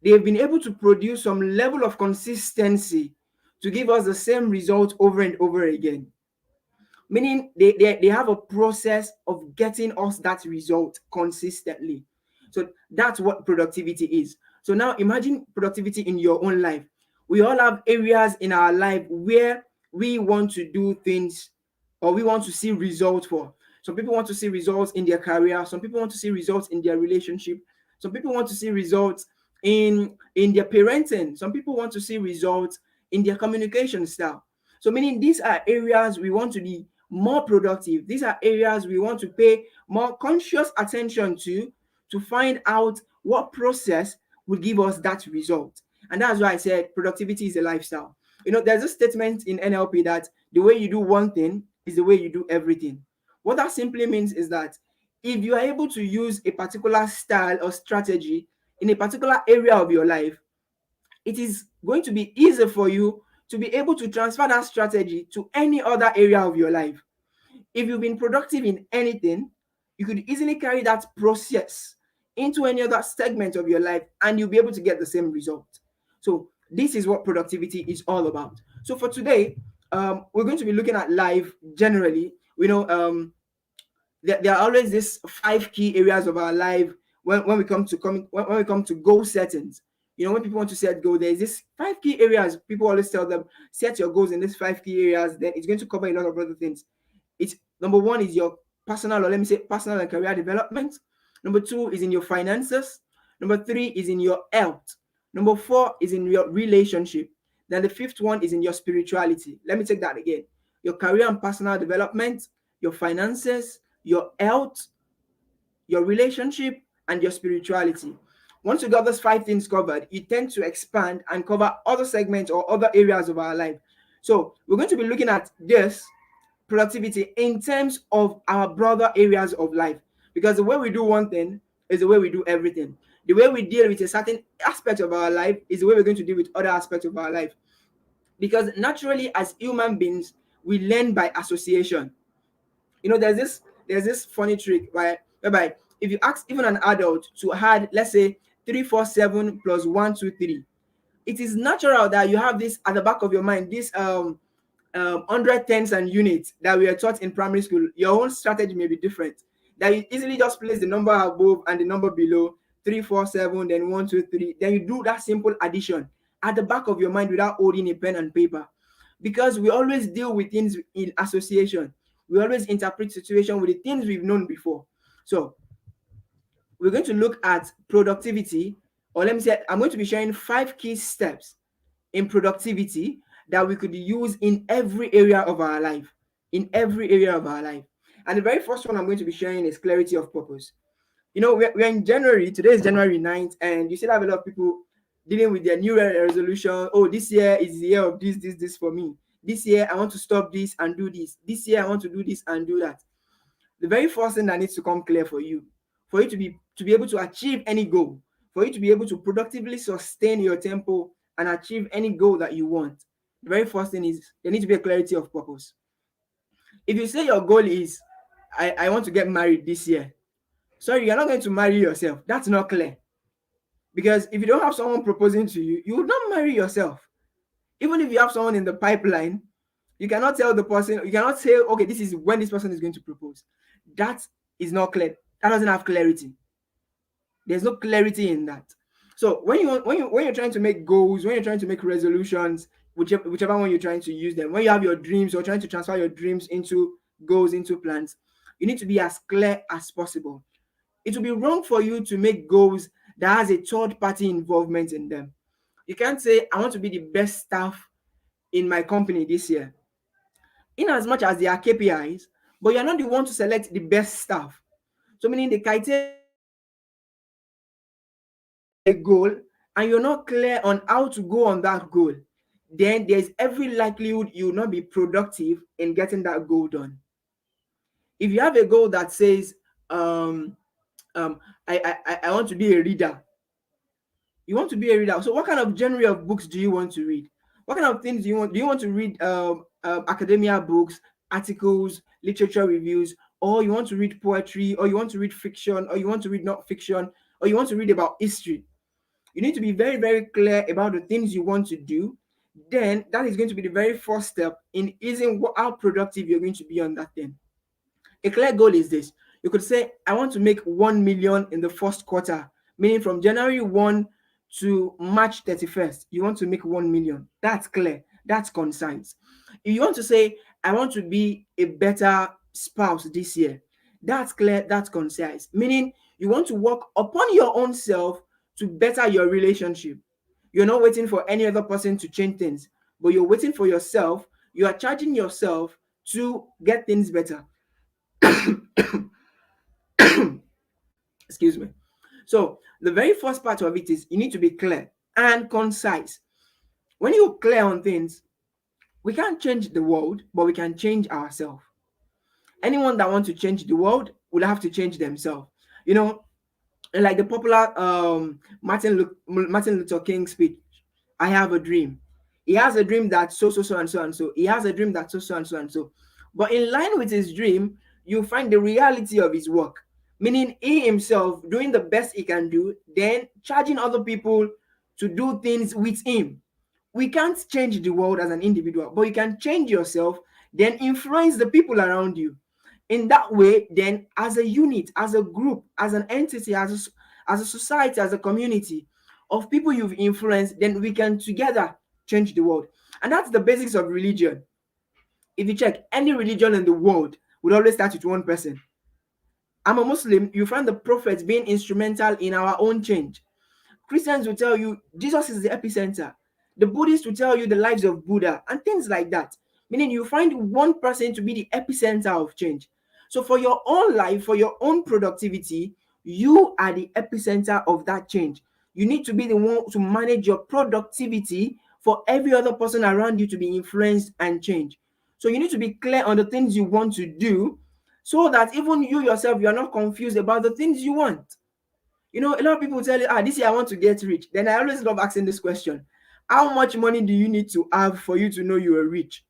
they've been able to produce some level of consistency to give us the same result over and over again. Meaning they have a process of getting us that result consistently. So that's what productivity is. So now imagine productivity in your own life. We all have areas in our life where we want to do things or we want to see results for. Some people want to see results in their career, some people want to see results in their relationship, some people want to see results in their parenting, some people want to see results in their communication style. So meaning these are areas we want to be more productive. These are areas we want to pay more conscious attention to find out what process will give us that result. And that's why I said productivity is a lifestyle. You know, there's a statement in NLP that the way you do one thing is the way you do everything. What that simply means is that if you are able to use a particular style or strategy in a particular area of your life, it is going to be easier for you to be able to transfer that strategy to any other area of your life. If you've been productive in anything, you could easily carry that process into any other segment of your life and you'll be able to get the same result. So, this is what productivity is all about. So, for today, we're going to be looking at life generally. There are always these 5 key areas of our life when we come to when we come to goal settings. You know, when people want to set goal, there's this 5 key areas. People always tell them set your goals in these 5 key areas. Then it's going to cover a lot of other things. It's number one is your personal, or let me say personal and career development. Number two is in your finances. Number three is in your health. Number four is in your relationship. Then the fifth one is in your spirituality. Let me take that again. Your career and personal development, your finances, your health, your relationship, and your spirituality. Once you got those 5 things covered, you tend to expand and cover other segments or other areas of our life. So we're going to be looking at this productivity in terms of our broader areas of life, because the way we do one thing is the way we do everything. The way we deal with a certain aspect of our life is the way we're going to deal with other aspects of our life, because naturally as human beings we learn by association. You know, there's this funny trick whereby if you ask even an adult to add, let's say, 347 plus 123, it is natural that you have this at the back of your mind, this 100 tens and units that we are taught in primary school. Your own strategy may be different, that you easily just place the number above and the number below, 347, then 123, then you do that simple addition at the back of your mind without holding a pen and paper, because we always deal with things in association. We always interpret situation with the things we've known before. So we're going to look at productivity, or let me say, I'm going to be sharing 5 key steps in productivity that we could use in every area of our life. In every area of our life. And the very first one I'm going to be sharing is clarity of purpose. You know, we're in January. Today is January 9th, and you still have a lot of people dealing with their new year resolution. Oh, this year is the year of this for me. This year I want to stop this and do this. This year I want to do this and do that. The very first thing that needs to come clear for you to be able to achieve any goal, for you to be able to productively sustain your tempo and achieve any goal that you want, the very first thing is there needs to be a clarity of purpose. If you say your goal is I want to get married this year, sorry, you're not going to marry yourself. That's not clear. Because if you don't have someone proposing to you, you would not marry yourself. Even if you have someone in the pipeline, you cannot tell the person, you cannot say, okay, this is when this person is going to propose. That is not clear. That doesn't have clarity. There's no clarity in that. So when you're trying to make goals, when you're trying to make resolutions, whichever one you're trying to use them, when you have your dreams or trying to transfer your dreams into goals, into plans, you need to be as clear as possible. It will be wrong for you to make goals that has a third party involvement in them. You can't say, I want to be the best staff in my company this year. In as much as they are KPIs, but you're not the one to select the best staff. So meaning the criteria a goal and you're not clear on how to go on that goal, then there's every likelihood you will not be productive in getting that goal done. If you have a goal that says, um, I want to be a reader, you want to be a reader. So what kind of genre of books do you want to read? What kind of things do you want? Do you want to read academia books, articles, literature reviews, or you want to read poetry, or you want to read fiction, or you want to read not fiction, or you want to read about history? You need to be very, very clear about the things you want to do. Then that is going to be the very first step in easing how productive you're going to be on that thing. A clear goal is this. You could say, I want to make 1 million in the first quarter, meaning from January 1 to March 31st, you want to make 1 million. That's clear. That's concise. If you want to say, I want to be a better spouse this year, that's clear. That's concise. Meaning you want to work upon your own self to better your relationship. You're not waiting for any other person to change things, but you're waiting for yourself. You are charging yourself to get things better. Excuse me. So the very first part of it is you need to be clear and concise. When you're clear on things, we can't change the world, but we can change ourselves. Anyone that wants to change the world will have to change themselves. You know, like the popular Martin Luther King speech, I have a dream. He has a dream that so and so and so. He has a dream that so and so and so. But in line with his dream, you find the reality of his work, meaning he himself doing the best he can do, then charging other people to do things with him. We can't change the world as an individual, but you can change yourself, then influence the people around you. In that way, then as a unit, as a group, as an entity, as a society, as a community of people you've influenced, then we can together change the world. And that's the basics of religion. If you check any religion in the world, would always start with one person. I'm a Muslim, you find the prophets being instrumental in our own change. Christians will tell you Jesus is the epicenter. The Buddhists will tell you the lives of Buddha and things like that. Meaning you find one person to be the epicenter of change. So for your own life, for your own productivity, you are the epicenter of that change. You need to be the one to manage your productivity for every other person around you to be influenced and change. So you need to be clear on the things you want to do so that even you yourself, you are not confused about the things you want. You know, a lot of people tell you, this year I want to get rich. Then I always love asking this question. How much money do you need to have for you to know you are rich?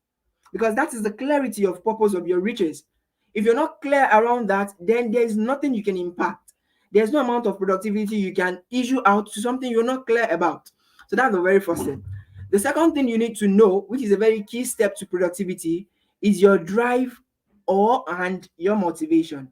Because that is the clarity of purpose of your riches. If you're not clear around that, then there is nothing you can impact. There's no amount of productivity you can issue out to something you're not clear about. So that's the very first thing. The second thing you need to know, which is a very key step to productivity, is your drive and your motivation.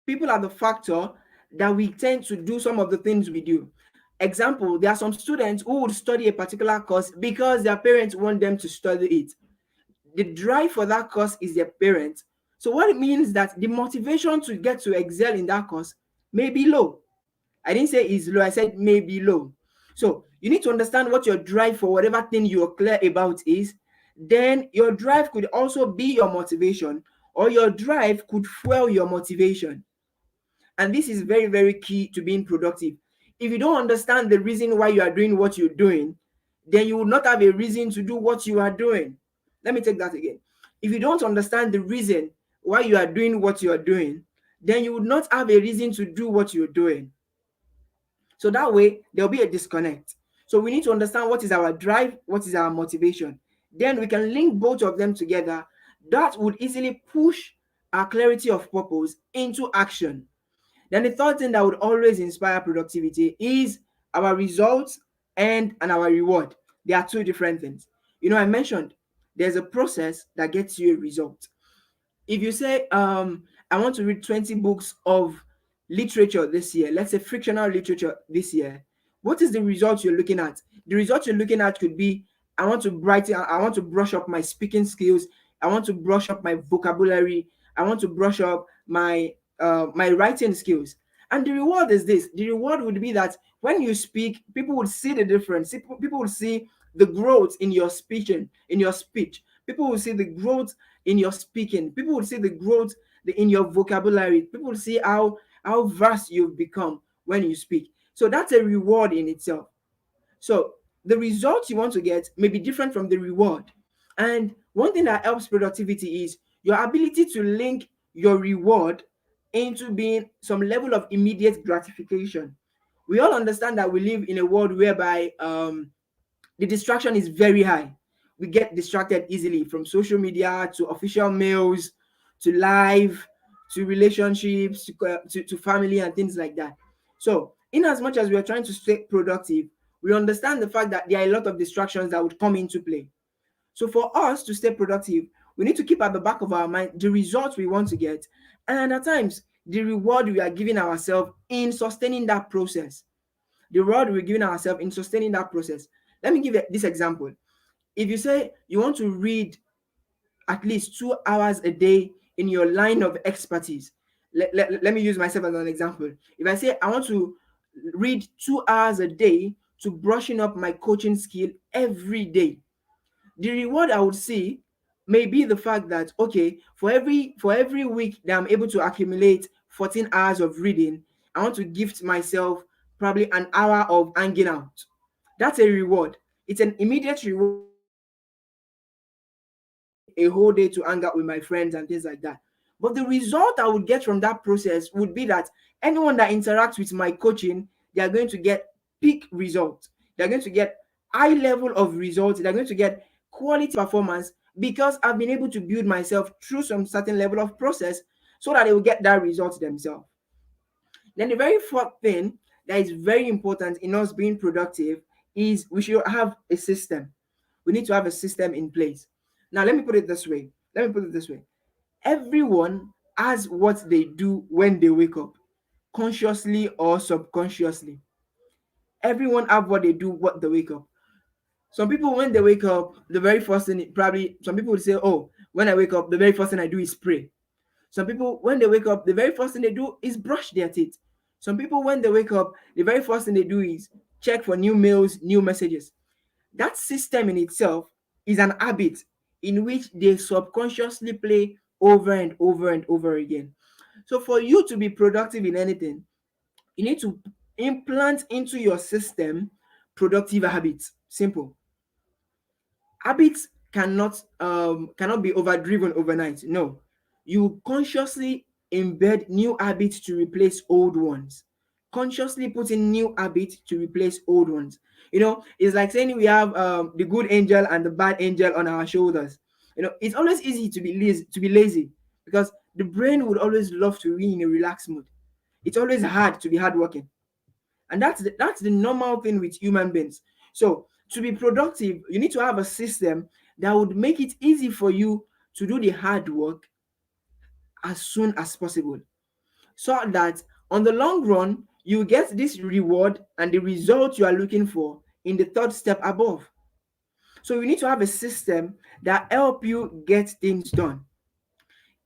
People are the factor that we tend to do some of the things we do. Example, there are some students who would study a particular course because their parents want them to study it. The drive for that course is their parents. So what it means that the motivation to get to excel in that course may be low. I didn't say is low, I said may be low. So you need to understand what your drive for whatever thing you're clear about is. Then your drive could also be your motivation, or your drive could fuel your motivation. And this is very, very key to being productive. If you don't understand the reason why you are doing what you're doing, then you will not have a reason to do what you are doing. Let me take that again. If you don't understand the reason why you are doing what you are doing, then you would not have a reason to do what you're doing. So that way, there'll be a disconnect. So we need to understand what is our drive, what is our motivation. Then we can link both of them together. That would easily push our clarity of purpose into action. Then the third thing that would always inspire productivity is our results and our reward. They are two different things. I mentioned there's a process that gets you a result. If you say, I want to read 20 books of literature this year, let's say fictional literature this year, what is the result you're looking at? The result you're looking at could be, I want to brush up my speaking skills, I want to brush up my vocabulary, I want to brush up my writing skills. And the reward is this. The reward would be that when you speak, people would see the difference. People will see the growth in your speaking, in your speech. People will see the growth in your speaking. People will see the growth in your vocabulary. People will see how vast you've become when you speak. So that's a reward in itself. So the result you want to get may be different from the reward. And one thing that helps productivity is your ability to link your reward into being some level of immediate gratification. We all understand that we live in a world whereby the distraction is very high. We get distracted easily, from social media to official mails to live to relationships to family and things like that. So, in as much as we are trying to stay productive, we understand the fact that there are a lot of distractions that would come into play. So, for us to stay productive, we need to keep at the back of our mind the results we want to get, and at times the reward we are giving ourselves in sustaining that process. The reward we're giving ourselves in sustaining that process. Let me give you this example. If you say you want to read at least 2 hours a day in your line of expertise, let me use myself as an example. If I say I want to read 2 hours a day to brushing up my coaching skill every day, the reward I would see may be the fact that, okay, for every week that I'm able to accumulate 14 hours of reading, I want to gift myself probably an hour of hanging out. That's a reward. It's an immediate reward. A whole day to hang out with my friends and things like that. But the result I would get from that process would be that anyone that interacts with my coaching, they are going to get peak results. They're going to get high level of results. They're going to get quality performance because I've been able to build myself through some certain level of process so that they will get that result themselves. Then the very fourth thing that is very important in us being productive is we should have a system. We need to have a system in place. Now, let me put it this way. Everyone has what they do when they wake up, consciously or subconsciously. Everyone have what they do what they wake up. Some people, when they wake up, the very first thing, probably some people would say, oh, when I wake up, the very first thing I do is pray. Some people, when they wake up, the very first thing they do is brush their teeth. Some people, when they wake up, the very first thing they do is check for new mails, new messages. That system in itself is an habit in which they subconsciously play over and over and over again. So, for you to be productive in anything, you need to implant into your system productive habits. Simple. Habits cannot be overdriven overnight. No, you consciously embed new habits to replace old ones. Consciously put in new habits to replace old ones. It's like saying we have the good angel and the bad angel on our shoulders. It's always easy to be lazy because the brain would always love to be in a relaxed mood. It's always hard to be hardworking, and that's the normal thing with human beings. So to be productive, you need to have a system that would make it easy for you to do the hard work as soon as possible, so that on the long run you get this reward and the result you are looking for in the third step above. So you need to have a system that help you get things done.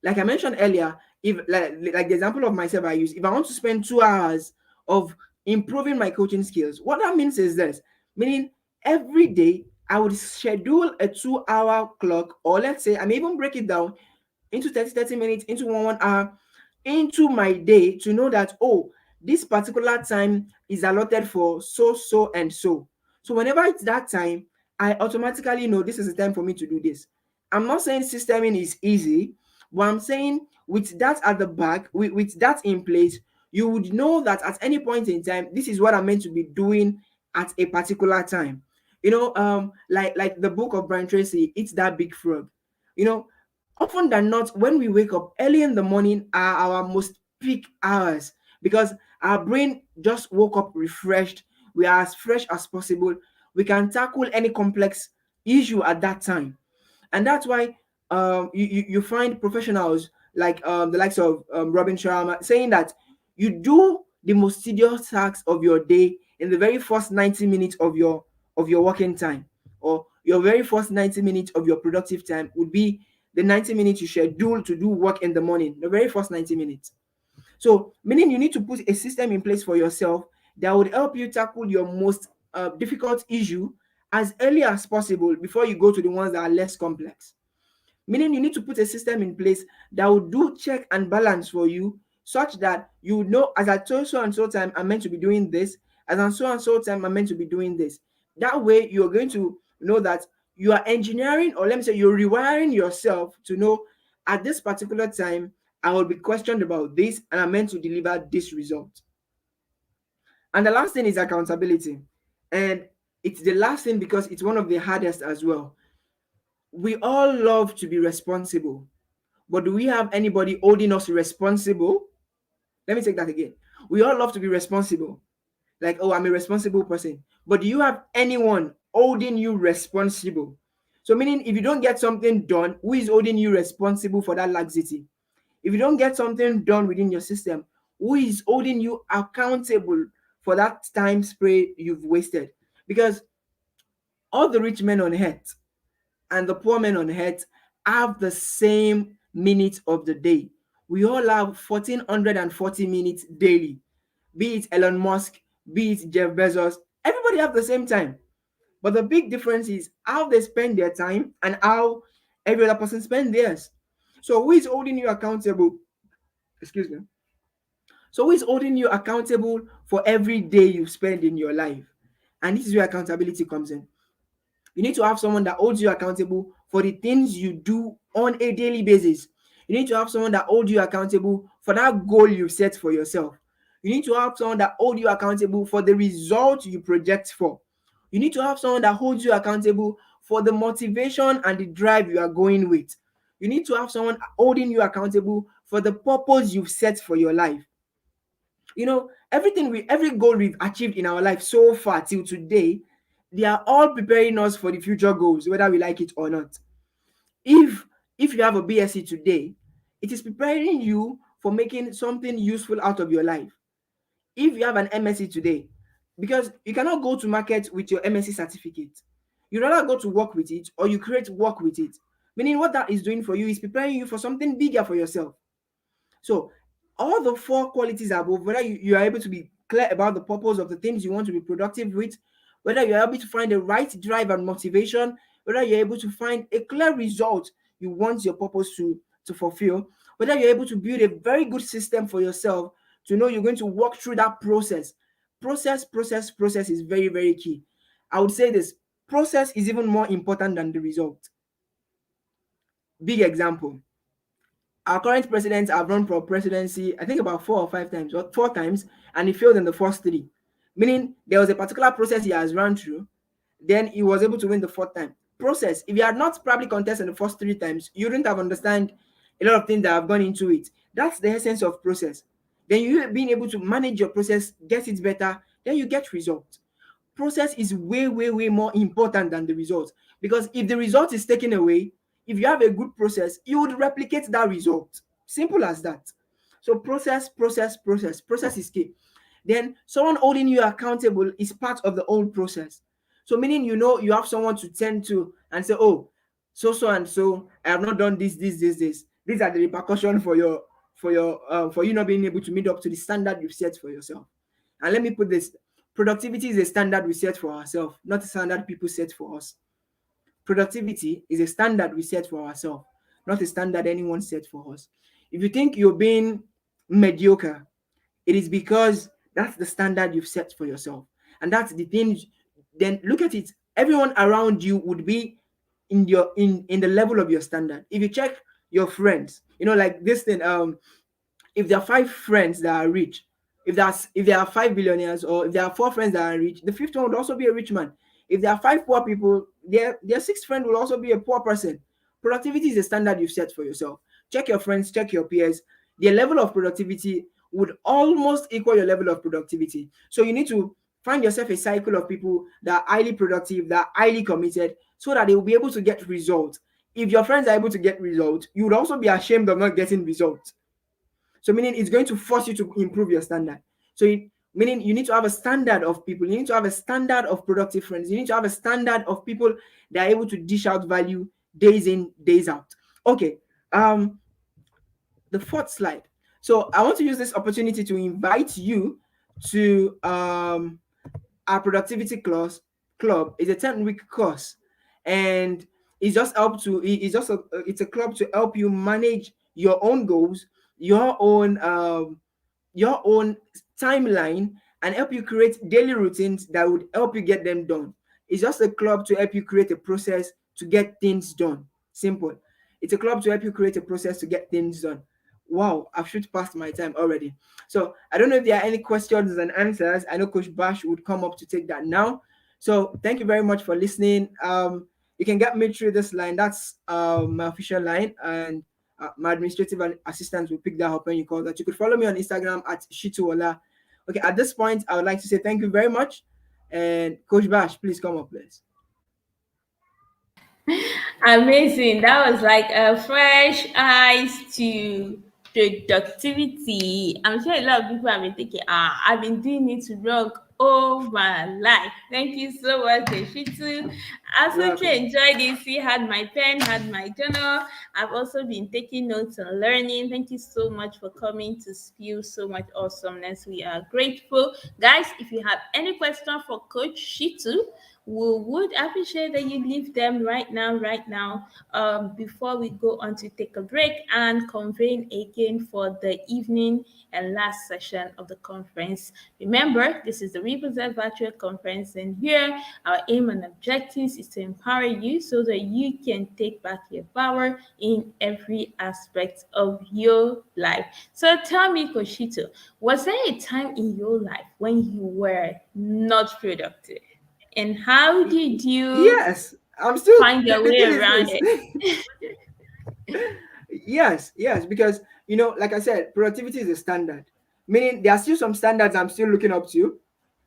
Like I mentioned earlier, if like the example of myself I use, if I want to spend 2 hours of improving my coaching skills. What that means is this, meaning every day I would schedule a 2 hour clock, or let's say I may even break it down into 30 minutes, into 1 hour, into my day, to know that, oh, this particular time is allotted for so, so, and so. So whenever it's that time, I automatically know this is the time for me to do this. I'm not saying systeming is easy, but I'm saying with that at the back, with that in place, you would know that at any point in time, this is what I'm meant to be doing at a particular time. Like the book of Brian Tracy, It's That Big Frog. You know, often than not, when we wake up early in the morning are our most peak hours, because our brain just woke up refreshed. We are as fresh as possible. We can tackle any complex issue at that time. And that's why you find professionals like the likes of Robin Sharma saying that you do the most tedious tasks of your day in the very first 90 minutes of your working time, or your very first 90 minutes of your productive time would be the 90 minutes you schedule to do work in the morning, the very first 90 minutes. So, meaning you need to put a system in place for yourself that would help you tackle your most difficult issue as early as possible before you go to the ones that are less complex. Meaning you need to put a system in place that will do check and balance for you, such that you know, as at so and so time I'm meant to be doing this, as at so and so time I'm meant to be doing this. That way you're going to know that you are engineering, or let me say you're rewiring yourself to know at this particular time I will be questioned about this and I'm meant to deliver this result. And the last thing is accountability. And it's the last thing because it's one of the hardest as well. We all love to be responsible, but do we have anybody holding us responsible? Let me take that again. We all love to be responsible. Like, oh, I'm a responsible person. But do you have anyone holding you responsible? So, meaning if you don't get something done, who is holding you responsible for that laxity? If you don't get something done within your system, who is holding you accountable for that time spray you've wasted? Because all the rich men on earth and the poor men on earth have the same minutes of the day. We all have 1440 minutes daily. Be it Elon Musk, be it Jeff Bezos, everybody have the same time. But the big difference is how they spend their time and how every other person spend theirs. So who is holding you accountable? Excuse me. So who is holding you accountable for every day you spend in your life? And this is where accountability comes in. You need to have someone that holds you accountable for the things you do on a daily basis. You need to have someone that holds you accountable for that goal you set for yourself. You need to have someone that holds you accountable for the result you project for. You need to have someone that holds you accountable for the motivation and the drive you are going with. You need to have someone holding you accountable for the purpose you've set for your life. Every goal we've achieved in our life so far till today, they are all preparing us for the future goals, whether we like it or not. If you have a BSc today, it is preparing you for making something useful out of your life. If you have an MSc today, because you cannot go to market with your MSc certificate, you rather go to work with it, or you create work with it. Meaning what that is doing for you is preparing you for something bigger for yourself. So all the four qualities above, whether you are able to be clear about the purpose of the things you want to be productive with, whether you're able to find the right drive and motivation, whether you're able to find a clear result you want your purpose to fulfill, whether you're able to build a very good system for yourself to know you're going to walk through that process. Process is very, very key. I would say this: process is even more important than the result. Big example: our current president have run for presidency, I think about 4 or 5 times, or 4 times, and he failed in the first three. Meaning there was a particular process he has run through, then he was able to win the fourth time. Process. If you had not probably contested the first 3 times, you wouldn't have understand a lot of things that have gone into it. That's the essence of process. Then you being able to manage your process, get it better, then you get results. Process is way, way, way more important than the result. Because if the result is taken away, if you have a good process, you would replicate that result. Simple as that. So process is key. Then someone holding you accountable is part of the whole process. So meaning you have someone to tend to and say, oh, so and so, I have not done this. These are the repercussions for you not being able to meet up to the standard you've set for yourself. And let me put this: productivity is a standard we set for ourselves, not a standard people set for us. Productivity is a standard we set for ourselves, not a standard anyone set for us. If you think you're being mediocre, it is because that's the standard you've set for yourself. And that's the thing. Then look at it. Everyone around you would be in the level of your standard. If you check your friends, like this thing, if there are five friends that are rich, if there are five billionaires, or if there are four friends that are rich, the fifth one would also be a rich man. If there are five poor people, their sixth friend will also be a poor person. Productivity is a standard you've set for yourself. Check your friends, check your peers. Their level of productivity would almost equal your level of productivity. So you need to find yourself a cycle of people that are highly productive, that are highly committed, so that they will be able to get results. If your friends are able to get results, you would also be ashamed of not getting results. So meaning it's going to force you to improve your standard. Meaning you need to have a standard of people. You need to have a standard of productive friends. You need to have a standard of people that are able to dish out value days in, days out. Okay. The fourth slide. So I want to use this opportunity to invite you to our productivity club. Is a 10-week course, and it's a club to help you manage your own goals, your own timeline, and help you create daily routines that would help you get them done. It's just a club to help you create a process to get things done. Simple. It's a club to help you create a process to get things done. Wow, I've shoot past my time already. So I don't know if there are any questions and answers. I know Coach Bash would come up to take that now. So thank you very much for listening. You can get me through this line. That's my official line, and my administrative assistants will pick that up when you call that. You could follow me on Instagram at Shituola. Okay, at this point, I would like to say thank you very much. And Coach Bash, please come up, please. Amazing. That was like a fresh eyes to productivity. I'm sure a lot of people have been thinking, I've been doing it wrong all my life. Thank you so much, Keshitu. I You're absolutely welcome. enjoyed this. See, had my pen, had my journal. I've also been taking notes and learning. Thank you so much for coming to spew so much awesomeness. We are grateful. Guys, if you have any question for Coach Shitu, we would appreciate that you leave them right now, before we go on to take a break and convene again for the evening and last session of the conference. Remember, this is the Repossess Virtual Conference, and here our aim and objectives is to empower you so that you can take back your power in every aspect of your life. So tell me, Koshito, was there a time in your life when you were not productive? And how did you Yes, I'm still. find your The way thing is around this. it? Yes, because like I said, productivity is a standard. Meaning there are still some standards I'm still looking up to.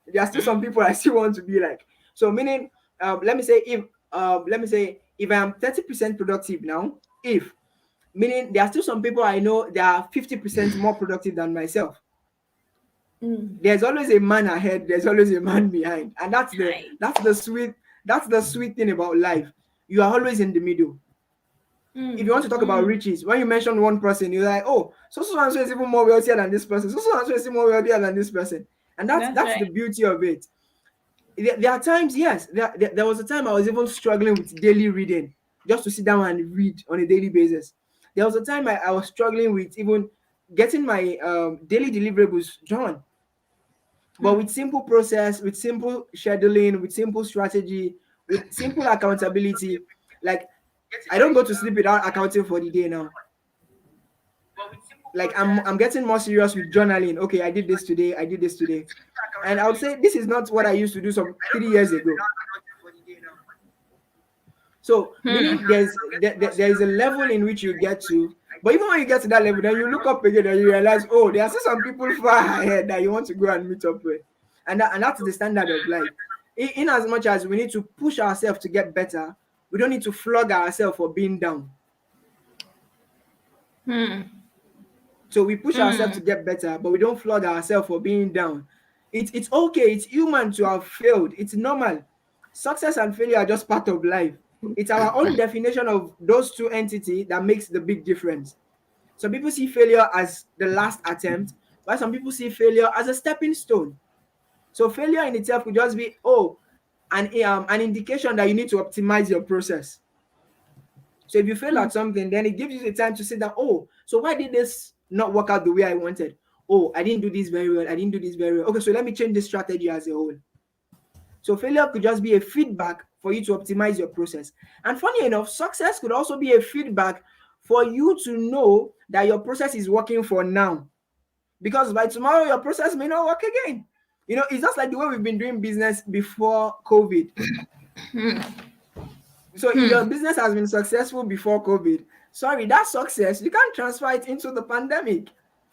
There are still some people I still want to be like. So meaning, let me say if I am 30% productive now, if meaning there are still some people I know that are 50% more productive than myself. Mm, There's always a man ahead, there's always a man behind, and nice. that's the sweet thing about life. You are always in the middle. If you Mm, want to talk about mm, riches, when you mention one person, you're like, oh, so and so is even more wealthier than this person. So and so is even more wealthier than this person. And that's that's that's right. the beauty of it. There are times, yes, there was a time I was even struggling with daily reading, just to sit down and read on a daily basis. There was a time I was struggling with even getting my daily deliverables done. But with simple process, with simple scheduling, with simple strategy, with simple accountability, like I don't go to sleep without accounting for the day now. Like I'm getting more serious with journaling. Okay, I did this today, I did this today. And I would say this is not what I used to do some 3 years ago. So meaning there is a level in which you get to, but even when you get to that level, then you look up again and you realize, oh, there are still some people far ahead that you want to go and meet up with. And that's the standard of life. In as much as we need to push ourselves to get better, we don't need to flog ourselves for being down. Hmm. So we push ourselves to Hmm. get better, but we don't flog ourselves for being down. It's okay. It's human to have failed. It's normal. Success and failure are just part of life. It's our own definition of those two entities that makes the big difference. Some people see failure as the last attempt, while some people see failure as a stepping stone. So failure in itself could just be an indication that you need to optimize your process. So if you fail at something, then it gives you the time to sit down. Oh, so why did this not work out the way I wanted? Oh, I didn't do this very well. I didn't do this very well. Okay, so let me change the strategy as a whole. So failure could just be a feedback for you to optimize your process. And funny enough, success could also be a feedback for you to know that your process is working for now. Because by tomorrow, your process may not work again. You know, it's just like the way we've been doing business before COVID. So if your business has been successful before COVID, sorry, that success, you can't transfer it into the pandemic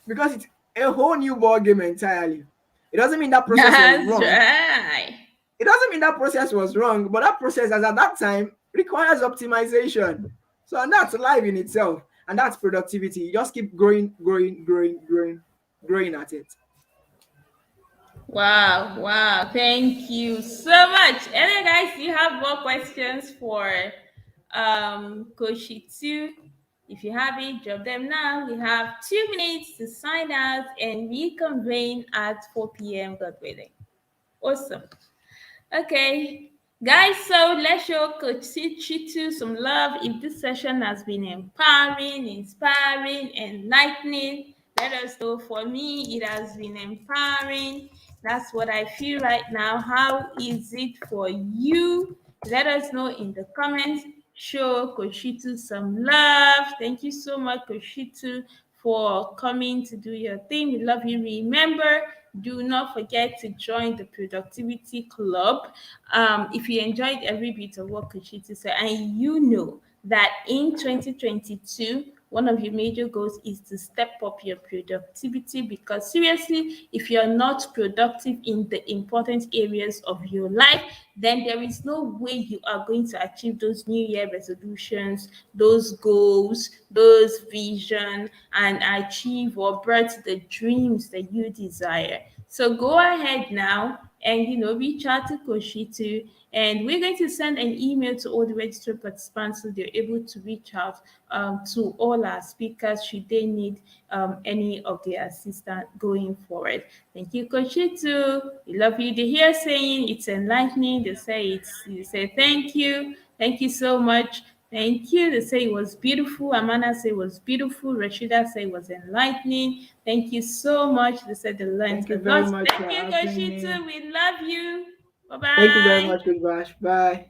because it's a whole new ball game entirely. It doesn't mean that process was That's wrong. right. It doesn't mean that process was wrong, but that process, as at that time, requires optimization. So, and that's life in itself, and that's productivity. You just keep growing, growing, growing, growing, growing at it. Wow, wow. Thank you so much. And then guys, you have more questions for Coach Shitu. If you have it, drop them now. We have 2 minutes to sign out and reconvene at 4 p.m. God willing. Awesome. Okay, guys, so let's show Coach Chitu some love. If this session has been empowering, inspiring, enlightening, let us know. For me, it has been empowering. That's what I feel right now. How is it for you? Let us know in the comments. Show Coach Chitu some love. Thank you so much, Coach Chitu, for coming to do your thing. We love you. Remember, do not forget to join the Productivity Club. If you enjoyed every bit of what Kuchiti said, and you know that in 2022, one of your major goals is to step up your productivity, because seriously, if you're not productive in the important areas of your life, then there is no way you are going to achieve those New Year resolutions, those goals, those vision, and achieve or birth the dreams that you desire. So go ahead now and reach out to Koshitu, and we're going to send an email to all the registered participants so they're able to reach out to all our speakers should they need any of their assistance going forward. Thank you, Koshitu. We love you. They hear saying it's enlightening. They say you say thank you so much. Thank you. They say it was beautiful. Amanda said it was beautiful. Rashida said it was enlightening. Thank you so much. They said they learned Thank a you very lot. much for Thank you, having me. Koshitu. We love you. Bye Thank you very bye. much, Good Bash. Bye.